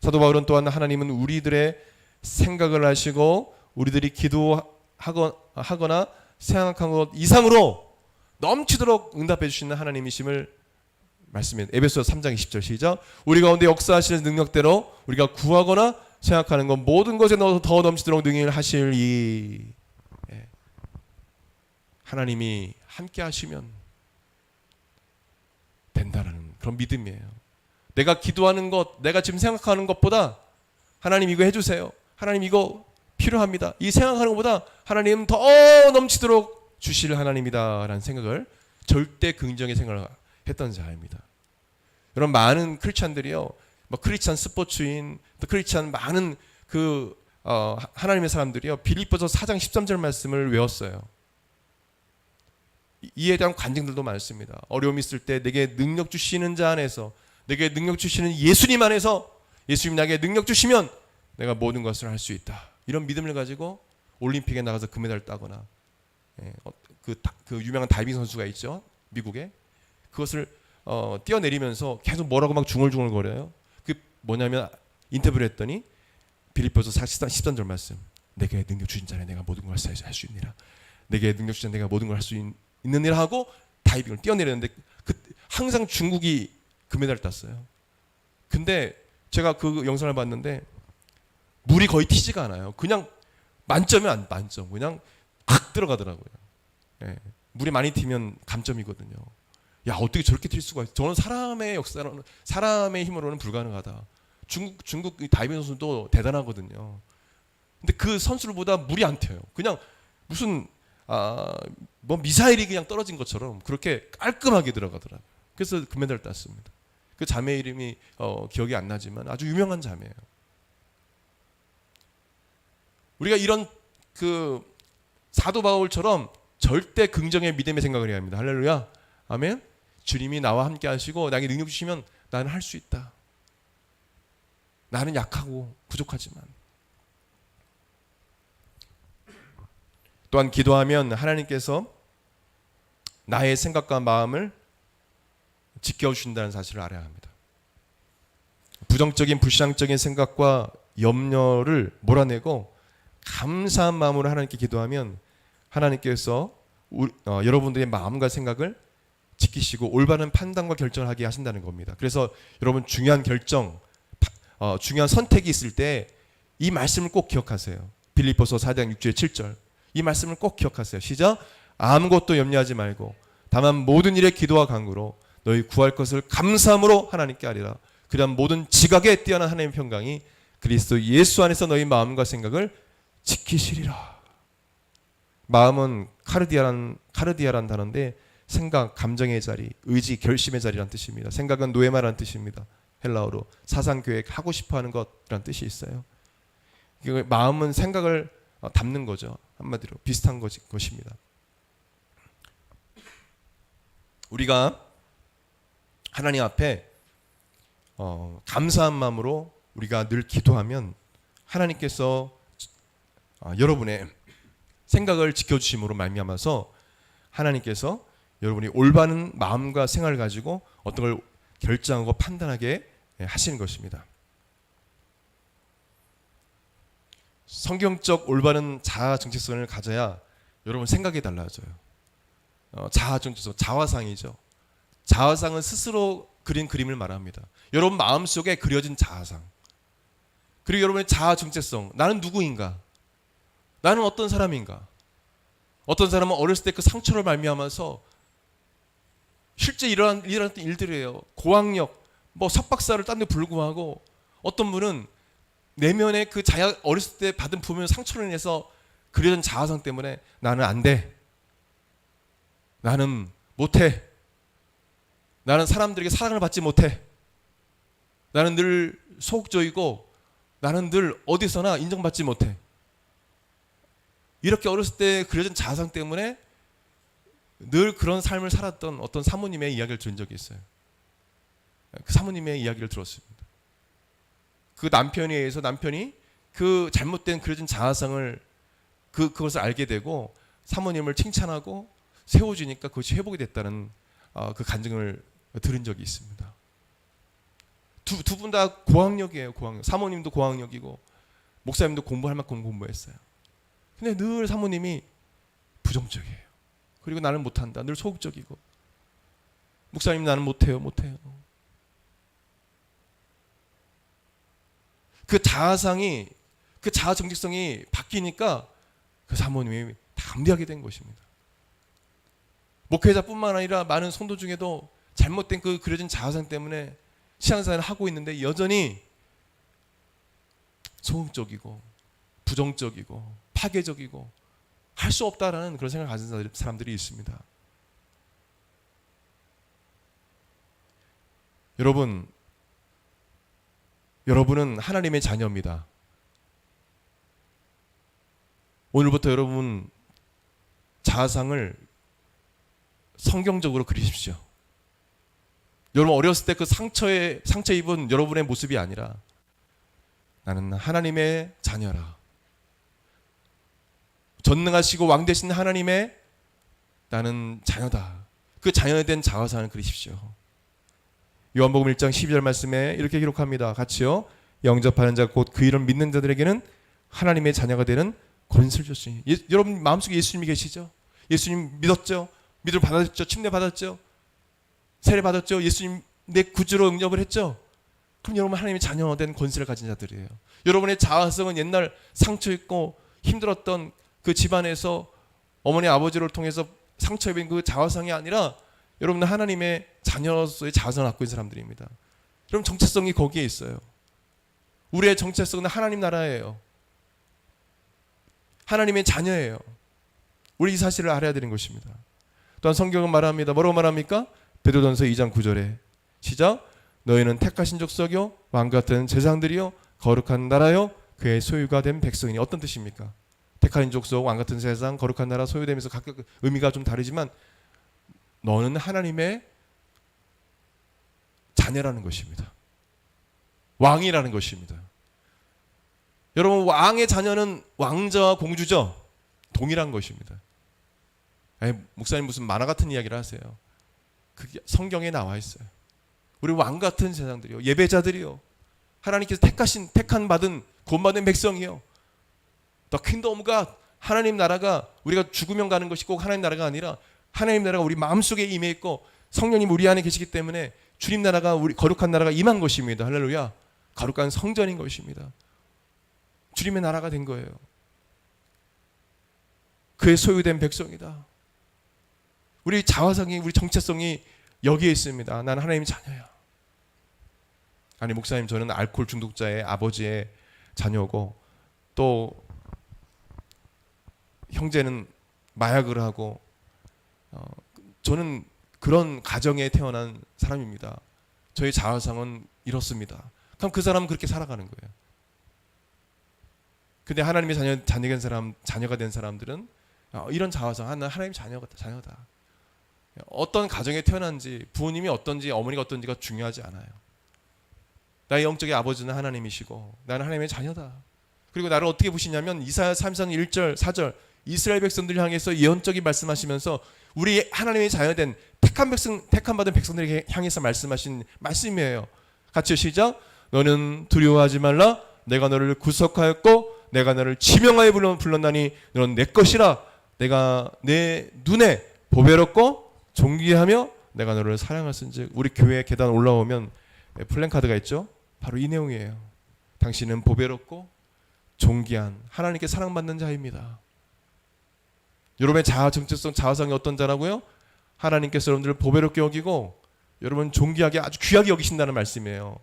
사도 바울은 또한 하나님은 우리들의 생각을 하시고 우리들이 기도하거나 생각한 것 이상으로 넘치도록 응답해 주시는 하나님이심을 말씀해. 에베소서 3장 20절 시작. 우리 가운데 역사하시는 능력대로 우리가 구하거나 생각하는 것 모든 것에 더 넘치도록 능히 하시리. 하나님이 함께 하시면 된다는 그런 믿음이에요. 내가 기도하는 것, 내가 지금 생각하는 것보다 하나님 이거 해주세요. 하나님 이거 필요합니다. 이 생각하는 것보다 하나님 더 넘치도록 주실 하나님이다라는 생각을, 절대 긍정의 생각을 했던 자입니다. 여러분, 많은 크리스찬들이요, 크리스찬 스포츠인, 또 크리스찬 많은 하나님의 사람들이요, 빌립보서 4장 13절 말씀을 외웠어요. 이에 대한 간증들도 많습니다. 어려움이 있을 때 내게 능력 주시는 자 안에서, 내게 능력 주시는 예수님 안에서, 예수님 나에게 능력 주시면 내가 모든 것을 할 수 있다. 이런 믿음을 가지고 올림픽에 나가서 금메달을 따거나, 그 유명한 다이빙 선수가 있죠, 미국에. 그것을 뛰어내리면서 계속 뭐라고 막 중얼중얼거려요. 그 뭐냐면, 인터뷰를 했더니 빌립보서 13절 말씀, 내게 능력 주신 자에 내가 모든 걸 할 수 있느니라. 내게 능력 주신 자 내가 모든 걸 할 수 있느니라 하고 다이빙을 뛰어내렸는데, 항상 중국이 금메달을 땄어요. 근데 제가 그 영상을 봤는데 물이 거의 튀지가 않아요. 그냥 만점이 만점, 그냥 팍 들어가더라고요. 물이 많이 튀면 감점이거든요. 야, 어떻게 저렇게 튈 수가 있어? 저는 사람의 역사로는, 사람의 힘으로는 불가능하다. 중국 다이빙 선수도 대단하거든요. 근데 그 선수들보다 물이 안 튀어요. 그냥 무슨 미사일이 그냥 떨어진 것처럼 그렇게 깔끔하게 들어가더라고요. 그래서 금메달을 땄습니다. 그 자매 이름이 기억이 안 나지만 아주 유명한 자매예요. 우리가 이런 사도 바울처럼 절대 긍정의 믿음의 생각을 해야 합니다. 할렐루야, 아멘. 주님이 나와 함께 하시고 나에게 능력 주시면 나는 할 수 있다. 나는 약하고 부족하지만 또한 기도하면 하나님께서 나의 생각과 마음을 지켜주신다는 사실을 알아야 합니다. 부정적인 불신앙적인 생각과 염려를 몰아내고 감사한 마음으로 하나님께 기도하면 하나님께서 여러분들의 마음과 생각을 지키시고 올바른 판단과 결정을 하게 하신다는 겁니다. 그래서 여러분 중요한 결정, 중요한 선택이 있을 때 이 말씀을 꼭 기억하세요. 빌립보서 4장 6절 7절 이 말씀을 꼭 기억하세요. 시작. 아무것도 염려하지 말고 다만 모든 일에 기도와 간구로 너희 구할 것을 감사함으로 하나님께 아뢰라. 그러한 모든 지각에 뛰어난 하나님의 평강이 그리스도 예수 안에서 너희 마음과 생각을 지키시리라. 마음은 카르디아란 단어인데 생각, 감정의 자리, 의지, 결심의 자리란 뜻입니다. 생각은 노에마라는 뜻입니다. 헬라어로 사상 계획, 하고 싶어하는 것이란 뜻이 있어요. 마음은 생각을 담는 거죠. 한마디로 비슷한 것입니다. 우리가 하나님 앞에 감사한 마음으로 우리가 늘 기도하면 하나님께서 여러분의 생각을 지켜주심으로 말미암아서 하나님께서 여러분이 올바른 마음과 생각을 가지고 어떤 걸 결정하고 판단하게 하시는 것입니다. 성경적 올바른 자아 정체성을 가져야 여러분 생각이 달라져요. 자아 정체성, 자화상이죠. 자화상은 스스로 그린 그림을 말합니다. 여러분 마음속에 그려진 자아상, 그리고 여러분의 자아 정체성, 나는 누구인가? 나는 어떤 사람인가? 어떤 사람은 어렸을 때 그 상처를 말미암아서 실제 일어났던 일들이에요. 고학력, 석박사를 딴 데 불구하고 어떤 분은 내면의 그 어렸을 때 받은 부모의 상처로 인해서 그려진 자아상 때문에 나는 안 돼. 나는 못해. 나는 사람들에게 사랑을 받지 못해. 나는 늘 소극적이고 나는 늘 어디서나 인정받지 못해. 이렇게 어렸을 때 그려진 자아상 때문에 늘 그런 삶을 살았던 어떤 사모님의 이야기를 들은 적이 있어요. 그 사모님의 이야기를 들었습니다. 그 남편에 의해서 남편이 그 잘못된 그려진 자아상을 그것을 알게 되고 사모님을 칭찬하고 세워주니까 그것이 회복이 됐다는 그 간증을 들은 적이 있습니다. 두 분 다 고학력이에요. 고학력. 사모님도 고학력이고 목사님도 공부할 만큼 공부했어요. 근데 늘 사모님이 부정적이에요. 그리고 나는 못한다. 늘 소극적이고 목사님 나는 못해요. 그 자아상이, 그 자아 정체성이 바뀌니까 그 사모님이 담대하게 된 것입니다. 목회자뿐만 아니라 많은 성도 중에도 잘못된 그 그려진 자아상 때문에 신앙생활을 하고 있는데 여전히 소극적이고 부정적이고 파괴적이고 할 수 없다라는 그런 생각을 가진 사람들이 있습니다. 여러분은 하나님의 자녀입니다. 오늘부터 여러분 자아상을 성경적으로 그리십시오. 여러분 어렸을 때 그 상처 입은 여러분의 모습이 아니라 나는 하나님의 자녀라. 전능하시고 왕 되신 하나님의 나는 자녀다. 그 자녀에 대한 자아상을 그리십시오. 요한복음 1장 12절 말씀에 이렇게 기록합니다. 같이요. 영접하는 자 곧 그 이름 믿는 자들에게는 하나님의 자녀가 되는 권세를 줬으니. 여러분 마음속에 예수님이 계시죠? 예수님 믿었죠? 믿음을 받았죠? 침례 받았죠? 세례 받았죠? 예수님 내 구주로 응답을 했죠? 그럼 여러분 하나님의 자녀된 권세를 가진 자들이에요. 여러분의 자아성은 옛날 상처 있고 힘들었던 그 집안에서 어머니 아버지를 통해서 상처 입은 그 자아성이 아니라 여러분은 하나님의 자녀로서의 자아성을 갖고 있는 사람들입니다. 여러분 정체성이 거기에 있어요. 우리의 정체성은 하나님 나라예요. 하나님의 자녀예요. 우리 이 사실을 알아야 되는 것입니다. 또한 성경은 말합니다. 뭐라고 말합니까? 베드로전서 2장 9절에 시작. 너희는 택하신 족속이요 왕과 같은 제사장들이요 거룩한 나라요 그의 소유가 된 백성이니. 어떤 뜻입니까? 택하신 족속, 왕 같은 제사장, 거룩한 나라, 소유되면서 각각 의미가 좀 다르지만 너는 하나님의 자녀라는 것입니다. 왕이라는 것입니다. 여러분 왕의 자녀는 왕자와 공주죠. 동일한 것입니다. 아니, 목사님 무슨 만화 같은 이야기를 하세요. 그게 성경에 나와 있어요. 우리 왕 같은 세상들이요, 예배자들이요, 하나님께서 택한 받은 구원받은 백성이요. The kingdom of God, 하나님 나라가 우리가 죽으면 가는 것이 꼭 하나님 나라가 아니라 하나님 나라가 우리 마음속에 임해 있고 성령님 우리 안에 계시기 때문에 주님 나라가, 우리 거룩한 나라가 임한 것입니다. 할렐루야. 거룩한 성전인 것입니다. 주님의 나라가 된 거예요. 그의 소유된 백성이다. 우리 자화상이, 우리 정체성이 여기에 있습니다. 나는 하나님의 자녀야. 아니 목사님, 저는 알코올 중독자의 아버지의 자녀고, 또 형제는 마약을 하고, 저는 그런 가정에 태어난 사람입니다. 저의 자화상은 이렇습니다. 그럼 그 사람은 그렇게 살아가는 거예요. 근데 하나님의 자녀가 된 사람들은 이런 자화상, 하나님의 자녀다. 어떤 가정에 태어난지, 부모님이 어떤지, 어머니가 어떤지가 중요하지 않아요. 나의 영적인 아버지는 하나님이시고 나는 하나님의 자녀다. 그리고 나를 어떻게 보시냐면 이사야 33장 1절 4절 이스라엘 백성들을 향해서 예언적인 말씀하시면서 우리 하나님의 자녀된 택한 받은 백성들에게 향해서 말씀하신 말씀이에요. 같이 시작. 너는 두려워하지 말라. 내가 너를 구속하였고 내가 너를 지명하여 불렀나니 너는 내 것이라. 내가 내 눈에 보배롭고 존귀하며 내가 너를 사랑하신즉. 우리 교회 계단 올라오면 플랜카드가 있죠. 바로 이 내용이에요. 당신은 보배롭고 존귀한 하나님께 사랑받는 자입니다. 여러분의 정체성, 자아성이 어떤 자라고요? 하나님께서 여러분들을 보배롭게 여기고 여러분 존귀하게, 아주 귀하게 여기신다는 말씀이에요.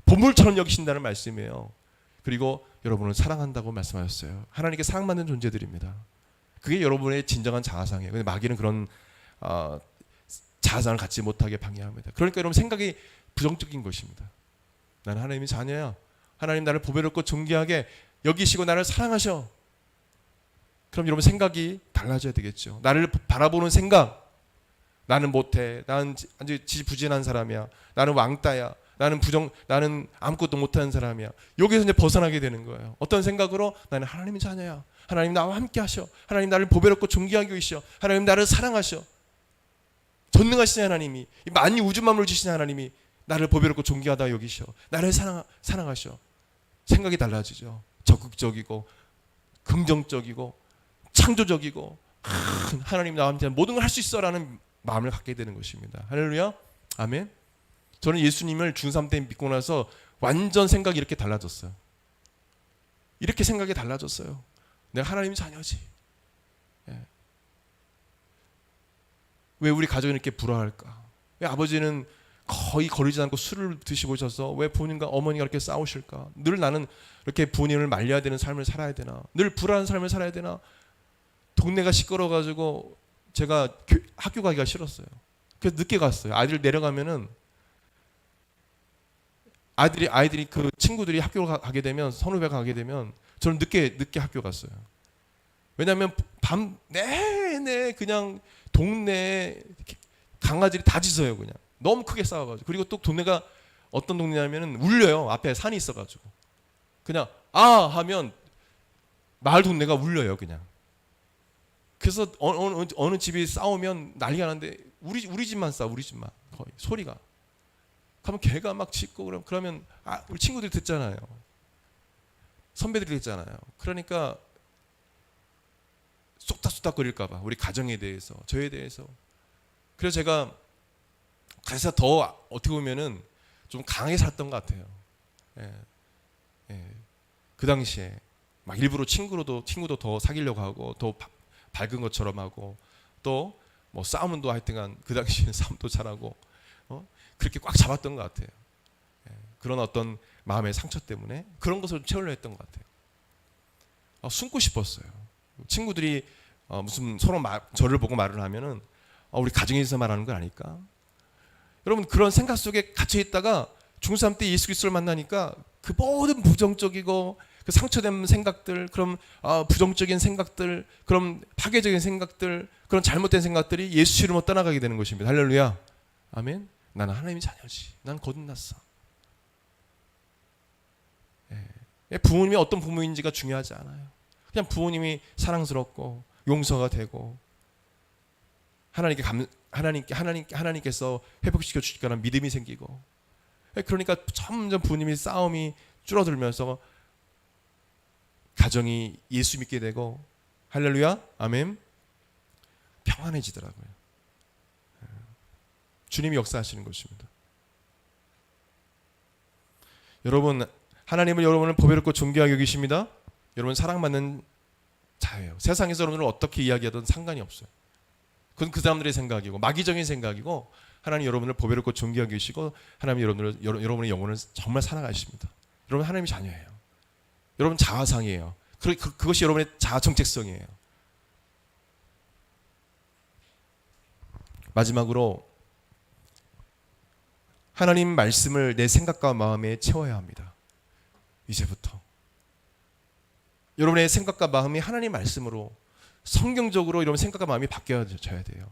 보물처럼 여기신다는 말씀이에요. 그리고 여러분을 사랑한다고 말씀하셨어요. 하나님께 사랑받는 존재들입니다. 그게 여러분의 진정한 자아상이에요. 근데 마귀는 그런 자아상을 갖지 못하게 방해합니다. 그러니까 여러분 생각이 부정적인 것입니다. 나는 하나님의 자녀야. 하나님 나를 보배롭고 존귀하게 여기시고 나를 사랑하셔. 그럼 여러분 생각이 달라져야 되겠죠. 나를 바라보는 생각. 나는 못해. 나는 아주 지지부진한 사람이야. 나는 왕따야. 나는 아무것도 못하는 사람이야. 여기서 이제 벗어나게 되는 거예요. 어떤 생각으로? 나는 하나님의 자녀야. 하나님 나와 함께 하셔. 하나님 나를 보배롭고 존귀하게 여기셔. 하나님 나를 사랑하셔. 전능하신 하나님이, 이 만유 우주 만물을 지신 하나님이 나를 보배롭고 존귀하다 여기셔. 나를 사랑하셔. 생각이 달라지죠. 적극적이고 긍정적이고 창조적이고 하나님 나와 함께 모든 걸 할 수 있어라는 마음을 갖게 되는 것입니다. 할렐루야. 아멘. 저는 예수님을 중3 때 믿고 나서 완전 생각이 이렇게 달라졌어요. 이렇게 생각이 달라졌어요. 내가 하나님의 자녀지. 예. 왜 우리 가정이 이렇게 불화할까? 왜 아버지는 거의 거리지 않고 술을 드시고 오셔서 왜 부모님과 어머니가 이렇게 싸우실까? 늘 나는 이렇게 부모님을 말려야 되는 삶을 살아야 되나? 늘 불안한 삶을 살아야 되나? 동네가 시끄러워가지고 제가 학교 가기가 싫었어요. 그래서 늦게 갔어요. 아이들 내려가면은 아이들이 그 친구들이 학교를 가게 되면, 선후배가 가게 되면 저는 늦게 학교 갔어요. 왜냐하면 밤 내내 그냥 동네에 강아지들이 다 짖어요. 그냥 너무 크게 싸워가지고. 그리고 또 동네가 어떤 동네냐면은 울려요. 앞에 산이 있어가지고 그냥 하면 마을 동네가 울려요. 그냥. 그래서 어느 집이 싸우면 난리가 나는데 우리 집만 싸워. 우리 집만 거의 소리가. 그러면 걔가 막 짖고 그러면 우리 친구들이 듣잖아요. 선배들이 듣잖아요. 그러니까 쏙닥쏙닥거릴까봐 우리 가정에 대해서, 저에 대해서. 그래서 제가 그래서 더 어떻게 보면은 좀 강하게 살았던 것 같아요. 그 당시에 막 일부러 친구도 더 사귀려고 하고, 더 밝은 것처럼 하고, 또 뭐 싸움도 하여튼간 그 당시에는 싸움도 잘하고, 그렇게 꽉 잡았던 것 같아요. 그런 어떤 마음의 상처 때문에 그런 것을 채우려 했던 것 같아요. 숨고 싶었어요. 친구들이 무슨 서로 저를 보고 말을 하면은 우리 가정에서 말하는 건 아닐까? 여러분 그런 생각 속에 갇혀 있다가 중3 때 예수 그리스도를 만나니까 그 모든 부정적이고 그 상처된 생각들, 그런 부정적인 생각들, 그런 파괴적인 생각들, 그런 잘못된 생각들이 예수 이름으로 떠나가게 되는 것입니다. 할렐루야. 아멘. 나는 하나님의 자녀지. 난 거듭났어. 부모님이 어떤 부모인지가 중요하지 않아요. 그냥 부모님이 사랑스럽고 용서가 되고 하나님께서 회복시켜 주실 거라는 믿음이 생기고, 그러니까 점점 부모님의 싸움이 줄어들면서 가정이 예수 믿게 되고, 할렐루야, 아멘, 평안해지더라고요. 주님이 역사하시는 것입니다. 여러분, 하나님은 여러분을 보배롭고 존귀하게 여기십니다. 여러분 사랑받는 자예요. 세상에서 여러분을 어떻게 이야기하든 상관이 없어요. 그건 그 사람들의 생각이고 마귀적인 생각이고, 하나님 여러분을 보배롭고 존귀하게 여기시고, 하나님 여러분의 영혼을 정말 사랑하십니다. 여러분 하나님의 자녀예요. 여러분 자아상이에요. 그것이 여러분의 자아 정체성이에요. 마지막으로 하나님 말씀을 내 생각과 마음에 채워야 합니다. 이제부터 여러분의 생각과 마음이 하나님 말씀으로 성경적으로 여러분 생각과 마음이 바뀌어져야 돼요.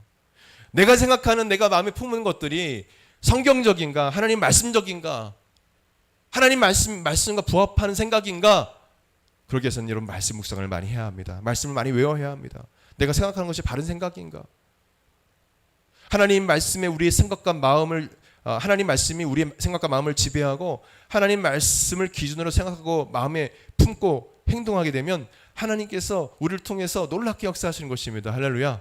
내가 생각하는, 내가 마음에 품은 것들이 성경적인가, 하나님 말씀적인가, 하나님 말씀과 부합하는 생각인가? 그러기 위해서는 여러분 말씀 묵상을 많이 해야 합니다. 말씀을 많이 외워야 합니다. 내가 생각하는 것이 바른 생각인가? 하나님 말씀에 우리의 생각과 마음을, 하나님 말씀이 우리의 생각과 마음을 지배하고 하나님 말씀을 기준으로 생각하고 마음에 품고 행동하게 되면 하나님께서 우리를 통해서 놀랍게 역사하시는 것입니다. 할렐루야.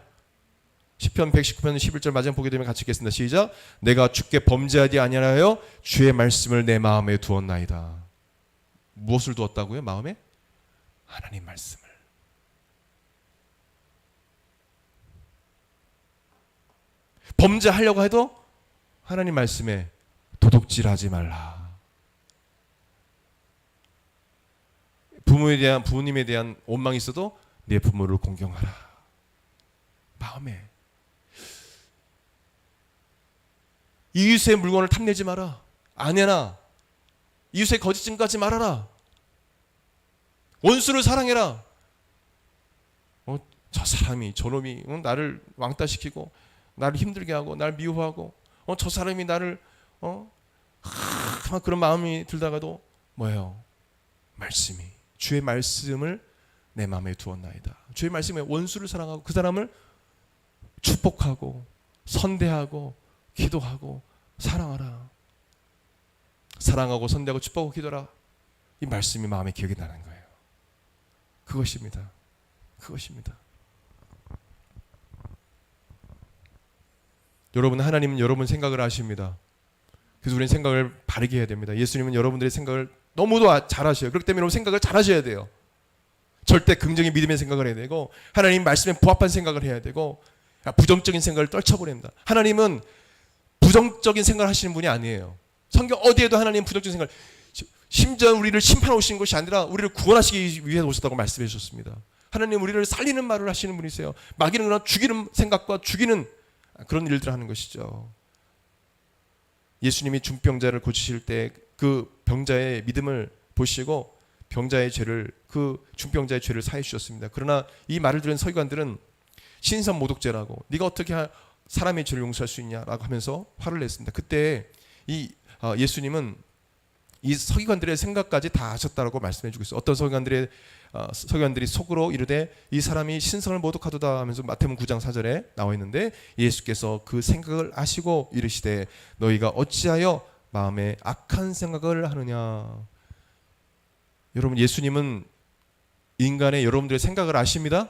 시편 119편 11절 마지막 보게 되면 같이 읽겠습니다. 시작. 내가 주께 범죄하지 아니하여 주의 말씀을 내 마음에 두었나이다. 무엇을 두었다고요? 마음에? 하나님 말씀을. 범죄하려고 해도 하나님 말씀에 도둑질하지 말라. 부모님에 대한 원망이 있어도 내 부모를 공경하라. 마음에. 이웃의 물건을 탐내지 마라. 아내나 이웃의 거짓 증거하지 말아라. 원수를 사랑해라. 저 사람이, 저놈이 나를 왕따시키고 나를 힘들게 하고 나를 미워하고, 저 사람이 나를 그런 마음이 들다가도 뭐예요? 말씀이, 주의 말씀을 내 마음에 두었나이다. 주의 말씀에 원수를 사랑하고 그 사람을 축복하고 선대하고 기도하고 사랑하라. 사랑하고 선대하고 축복하고 기도하라. 이 말씀이 마음에 기억이 나는 거예요. 그것입니다. 그것입니다. 여러분, 하나님은 여러분 생각을 아십니다. 그래서 우리는 생각을 바르게 해야 됩니다. 예수님은 여러분들의 생각을 너무도 잘 아셔요. 그렇기 때문에 여러분 생각을 잘 하셔야 돼요. 절대 긍정의 믿음의 생각을 해야 되고, 하나님 말씀에 부합한 생각을 해야 되고, 부정적인 생각을 떨쳐버립니다. 하나님은 부정적인 생각을 하시는 분이 아니에요. 성경 어디에도 하나님 부정적인 생각을, 심지어 우리를 심판해 오신 것이 아니라 우리를 구원하시기 위해 오셨다고 말씀해 주셨습니다. 하나님 우리를 살리는 말을 하시는 분이세요. 마귀는 그러나 죽이는 생각과 죽이는 그런 일들을 하는 것이죠. 예수님이 중병자를 고치실 때 그 병자의 믿음을 보시고 병자의 죄를, 그 중병자의 죄를 사해 주셨습니다. 그러나 이 말을 들은 서기관들은 신선 모독죄라고, 네가 어떻게 사람의 죄를 용서할 수 있냐라고 하면서 화를 냈습니다. 그때 예수님은 이 서기관들의 생각까지 다 아셨다라고 말씀해 주고 있어요. 어떤 서기관들이 속으로 이르되 이 사람이 신성을 모독하도다 하면서 마태복음 9장 4절에 나와 있는데, 예수께서 그 생각을 아시고 이르시되 너희가 어찌하여 마음에 악한 생각을 하느냐. 여러분, 예수님은 인간의 여러분들의 생각을 아십니다.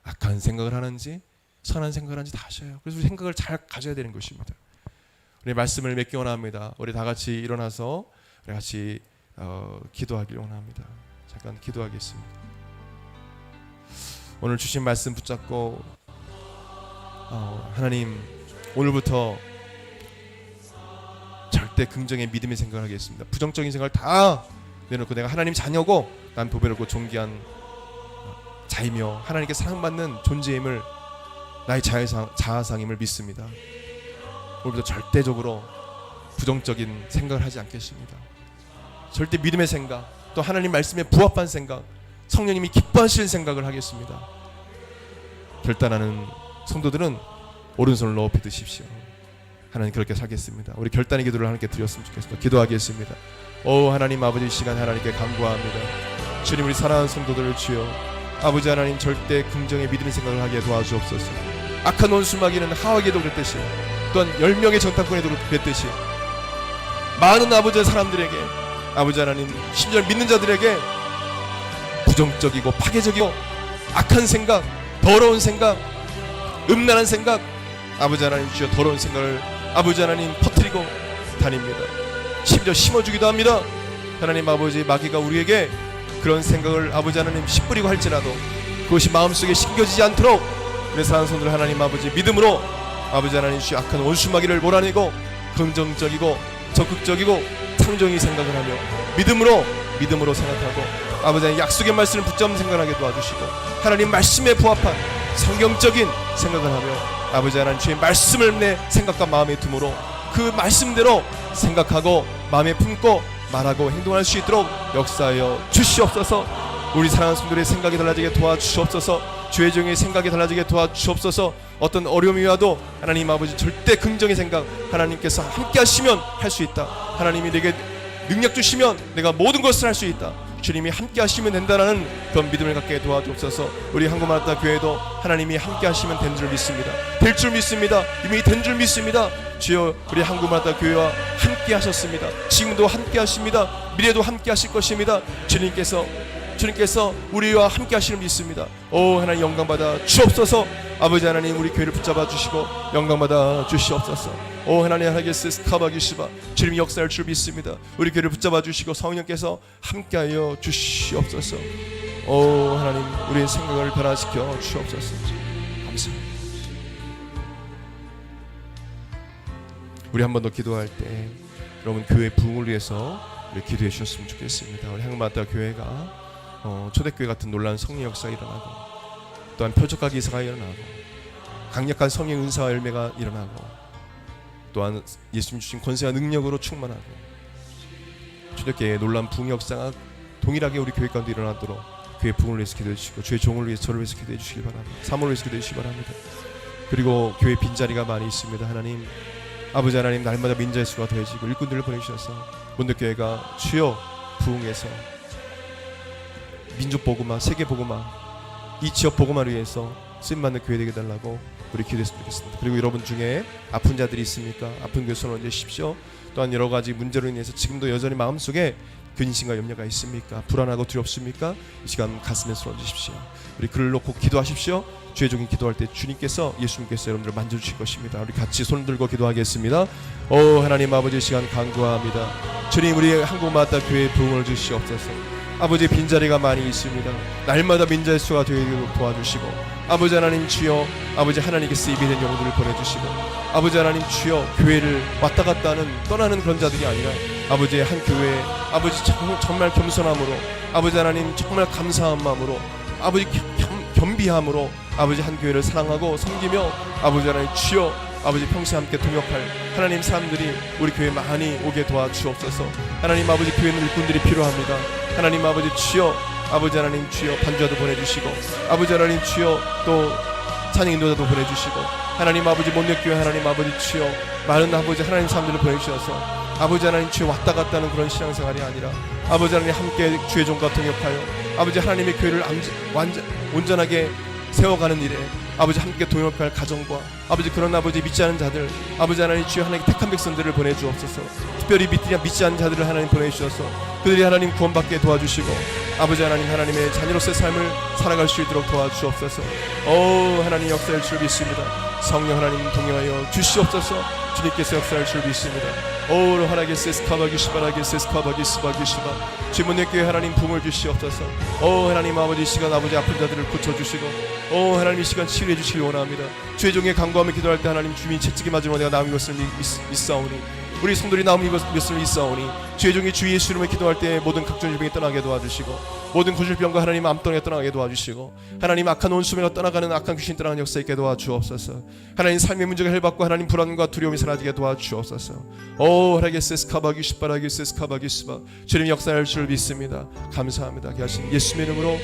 악한 생각을 하는지 선한 생각을 하는지 다 아셔요. 그래서 우리 생각을 잘 가져야 되는 것입니다. 우리 말씀을 맺기 원합니다. 우리 다 같이 일어나서 우리 같이 기도하기를 원합니다. 잠깐 기도하겠습니다. 오늘 주신 말씀 붙잡고 하나님, 오늘부터 절대 긍정의 믿음의 생각을 하겠습니다. 부정적인 생각을 다 내놓고 내가 하나님 자녀고 난 보배롭고 존귀한 자이며 하나님께 사랑받는 존재임을, 나의 자아상임을 믿습니다. 오늘부터 절대적으로 부정적인 생각을 하지 않겠습니다. 절대 믿음의 생각, 또 하나님 말씀에 부합한 생각, 성령님이 기뻐하시는 생각을 하겠습니다. 결단하는 성도들은 오른손을 높이 드십시오. 하나님 그렇게 살겠습니다. 우리 결단의 기도를 하나님께 드렸으면 좋겠습니다. 기도하겠습니다. 오 하나님 아버지, 이 시간 하나님께 간구합니다. 주님, 우리 사랑하는 성도들을 주여, 아버지 하나님 절대 긍정의 믿음의 생각을 하게 도와주옵소서. 악한 원수마귀는 하와에게도 그랬듯이, 또한 10명의 정탐꾼에도 그랬듯이 많은 아버지의 사람들에게, 아버지 하나님 심지어 믿는 자들에게 부정적이고 파괴적이고 악한 생각, 더러운 생각, 음란한 생각, 아버지 하나님 주여 더러운 생각을 아버지 하나님 퍼뜨리고 다닙니다. 심지어 심어주기도 합니다. 하나님 아버지, 마귀가 우리에게 그런 생각을 아버지 하나님 씨뿌리고 할지라도 그것이 마음속에 심겨지지 않도록 우리 사랑하는 성도들 하나님 아버지 믿음으로 아버지 하나님 주여 악한 원수 마귀를 몰아내고 긍정적이고 적극적이고 창조적인 생각을 하며 믿음으로 생각하고 아버지 하나님 약속의 말씀을 붙잡는 생각하게 도와주시고 하나님 말씀에 부합한 성경적인 생각을 하며 아버지 하나님 주의 말씀을 내 생각과 마음에 둠으로 그 말씀대로 생각하고 마음에 품고 말하고 행동할 수 있도록 역사하여 주시옵소서. 우리 사랑하는 성도들의 생각이 달라지게 도와주시옵소서. 주의 종의 생각이 달라지게 도와주시옵소서. 어떤 어려움이 와도 하나님 아버지 절대 긍정의 생각 하나님께서 함께 하시면 할 수 있다. 하나님이 내게 능력 주시면 내가 모든 것을 할 수 있다. 주님이 함께 하시면 된다는 그런 믿음을 갖게 도와주옵소서. 우리 한국마라타 교회도 하나님이 함께 하시면 된 줄 믿습니다. 될 줄 믿습니다. 이미 된 줄 믿습니다. 주여 우리 한국마라타 교회와 함께 하셨습니다. 지금도 함께 하십니다. 미래도 함께 하실 것입니다. 주님께서 우리와 함께 하시는 믿습니다. 오 하나님 영광받아 주옵소서. 아버지 하나님 우리 교회를 붙잡아 주시고 영광받아 주시옵소서. 오 하나님 하나님께서 카바기시바 주님이 역사할 줄 믿습니다. 우리 교회를 붙잡아 주시고 성령께서 함께하여 주시옵소서. 오 하나님 우리의 생각을 변화시켜 주옵소서. 감사합니다. 우리 한 번 더 기도할 때 여러분 교회 부흥을 위해서 우리 기도해 주셨으면 좋겠습니다. 우리 한국마라타 교회가 초대교회 같은 놀라운 성령 역사가 일어나고 또한 표적과 기사가 일어나고 강력한 성령 은사와 열매가 일어나고 또한 예수님 주신 권세와 능력으로 충만하고 초대교회의 놀라운 부흥 역사가 동일하게 우리 교회 가운데 일어나도록 교회 부흥을 위해서 기도해 주시고 주의 종을 위해서 저를 위해서 기도해 주시기 바랍니다. 사모를 위해서 기도해 주시기 바랍니다. 그리고 교회 빈자리가 많이 있습니다. 하나님 아버지 하나님 날마다 민자의 수가 더해지고 일꾼들을 보내주셔서 문득교회가 주여 부흥해서 민족 복음화, 세계 복음화, 이 지역 복음화를 위해서 쓰임받는 교회 되게 달라고 우리 기도했으면 좋겠습니다. 그리고 여러분 중에 아픈 자들이 있습니까? 아픈 교수는 언제 십시오. 또한 여러 가지 문제로 인해서 지금도 여전히 마음속에 근심과 염려가 있습니까? 불안하고 두렵습니까? 이 시간 가슴에 손 얹으십시오. 우리 글을 놓고 기도하십시오. 주의 종이 기도할 때 주님께서 예수님께서 여러분들을 만져주실 것입니다. 우리 같이 손을 들고 기도하겠습니다. 오 하나님 아버지 시간 간구합니다. 주님 우리 한국마라타 교회에 부흥을 주시옵소서. 아버지 빈자리가 많이 있습니다. 날마다 민자의 수가 되도록 도와주시고 아버지 하나님 주여 아버지 하나님께서 예비된 영혼들을 보내주시고 아버지 하나님 주여 교회를 왔다 갔다 하는 떠나는 그런 자들이 아니라 아버지의 한 교회에 아버지 정말 겸손함으로 아버지 하나님 정말 감사한 마음으로 아버지 겸비함으로 아버지 한 교회를 사랑하고 섬기며 아버지 하나님 주여 아버지 평생 함께 동역할 하나님 사람들이 우리 교회에 많이 오게 도와주옵소서. 하나님 아버지 교회는 일꾼들이 필요합니다. 하나님 아버지 주여 아버지 하나님 주여 반주자도 보내주시고 아버지 하나님 주여 또 찬양 인도자도 보내주시고 하나님 아버지 못내교회 하나님 아버지 주여 많은 아버지 하나님 사람들을 보내주셔서 아버지 하나님 주여 왔다 갔다 하는 그런 신앙생활이 아니라 아버지 하나님 함께 주의 종과 동역하여 아버지 하나님의 교회를 온전하게 세워가는 일에 아버지 함께 동역할 가정과 아버지 그런 아버지 믿지 않은 자들 아버지 하나님 주여 하나님 택한 백성들을 보내주옵소서. 특별히 믿지 않은 자들을 하나님 보내주셔서 그들이 하나님 구원받게 도와주시고 아버지 하나님 하나님의 자녀로서의 삶을 살아갈 수 있도록 도와주옵소서. 오 하나님 역사할 줄 믿습니다. 성령 하나님 동행하여 주시옵소서. 주님께서 역사할 줄 믿습니다. 오 하나님께서 스카바기스바기스바기스바 주문의 교회 하나님 부흥을 주시옵소서. 오 하나님 아버지 시간 아버지 아픈 자들을 고쳐주시고 오 하나님 이 시간 치유해 주시기 원합니다. 주의 종의 간구하며 기도할 때 하나님 주님이 채찍이 맞으면 내가 나음이 것을 믿사오니 우리 성도들이 나음이 것을 믿사오니 주의 종이 주 예수 이름으로 기도할 때 모든 각종 질병이 떠나게 도와주시고 모든 구질병과 하나님 암덩이가 떠나게 도와주시고 하나님 악한 온수매가 떠나가는 악한 귀신 떠나가는 역사 있게 도와주옵소서. 하나님 삶의 문제가 해받고 하나님 불안과 두려움이 사라지게 도와주옵소서. 오 하라게세스카바기스바라게세스카바기스바 주님 역사할 줄 믿습니다. 감사합니다. 하신 예수 이름으로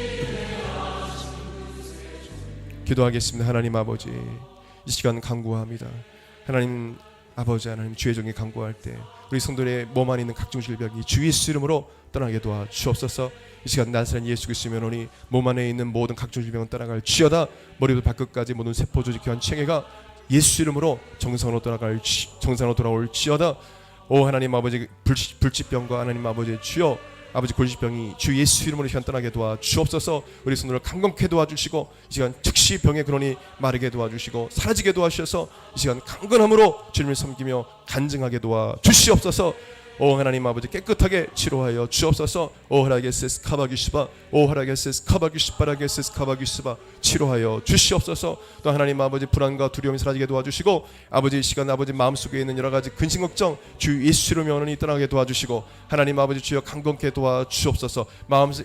기도하겠습니다. 하나님 아버지 이 시간 간구합니다. 하나님 아버지 하나님 주의 종이 간구할 때 우리 성도의 몸 안에 있는 각종 질병이 주 예수 이름으로 떠나게 도와주옵소서. 이 시간 나사렛 예수 그리스도의 명으로 몸 안에 있는 모든 각종 질병은 떠나갈지어다. 머리부터 발끝까지 모든 세포 조직 교환 체계가 예수 이름으로 정상으로 돌아올지어다. 오 하나님 아버지, 불치병과 하나님 아버지 주여 아버지 골지병이 주 예수 이름으로 시간 떠나게 도와주옵소서. 우리 손으로 강건케 도와주시고 이 시간 즉시 병의 근원이 마르게 도와주시고 사라지게 도와주셔서 이 시간 강건함으로 주님을 섬기며 간증하게 도와주시옵소서. 오 하나님 아버지 깨끗하게 치료하여 주옵소서. 오 하라게세스 카바기시바, 오 하라게세스 카바기시바라게세스 카바기시바 치료하여 주시옵소서. 또 하나님 아버지 불안과 두려움이 사라지게 도와주시고 아버지 이 시간 아버지 마음속에 있는 여러 가지 근심 걱정 주 예수로 면허니 떠나게 도와주시고 하나님 아버지 주여 강건케 도와주옵소서.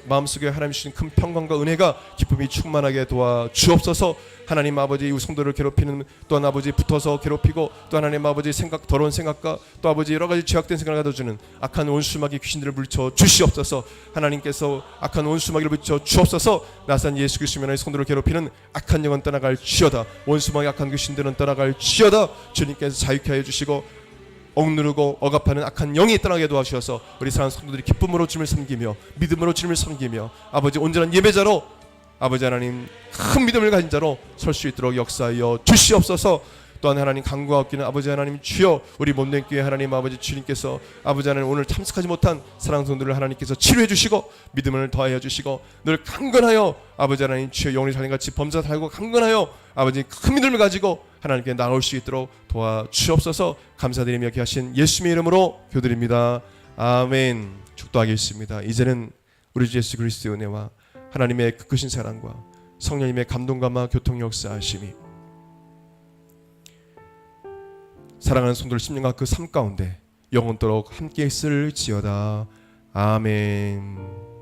마음속에 하나님 주신 큰 평강과 은혜가 기쁨이 충만하게 도와주옵소서. 하나님 아버지 이 성도를 괴롭히는 또한 아버지 붙어서 괴롭히고 또 하나님 아버지 생각 더러운 생각과 또 아버지 여러 가지 죄악된 생각을 가져주는 악한 원수마귀 귀신들을 물리쳐 주시옵소서. 하나님께서 악한 원수마귀를 물리쳐 주옵소서. 나산 예수 그리스도의 성도를 괴롭히는 악한 영은 떠나갈지어다. 원수마귀 악한 귀신들은 떠나갈지어다. 주님께서 자유케 하여 주시고 억누르고 억압하는 악한 영이 떠나게 도와주셔서 우리 사랑하는 성도들이 기쁨으로 주님을 섬기며 믿음으로 주님을 섬기며 아버지 온전한 예배자로 아버지 하나님 큰 믿음을 가진 자로 설 수 있도록 역사하여 주시옵소서. 또한 하나님 간구가 없기는 아버지 하나님 주여 우리 몸된 교회 하나님 아버지 주님께서 아버지 하나님 오늘 참석하지 못한 사랑하는 성도들을 하나님께서 치료해 주시고 믿음을 더하여 주시고 늘 강건하여 아버지 하나님 주여 영혼이 살인같이 범사 살고 강건하여 아버지 큰 믿음을 가지고 하나님께 나올 수 있도록 도와주옵소서. 감사드리며 기하신 예수님의 이름으로 기도드립니다. 아멘. 축도하겠습니다. 이제는 우리 주 예수 그리스도의 은혜와 하나님의 그 크신 사랑과 성령님의 감동감화 교통 역사하심이 사랑하는 성도들 심령과 그 삶 가운데 영원토록 함께 있을지어다. 아멘.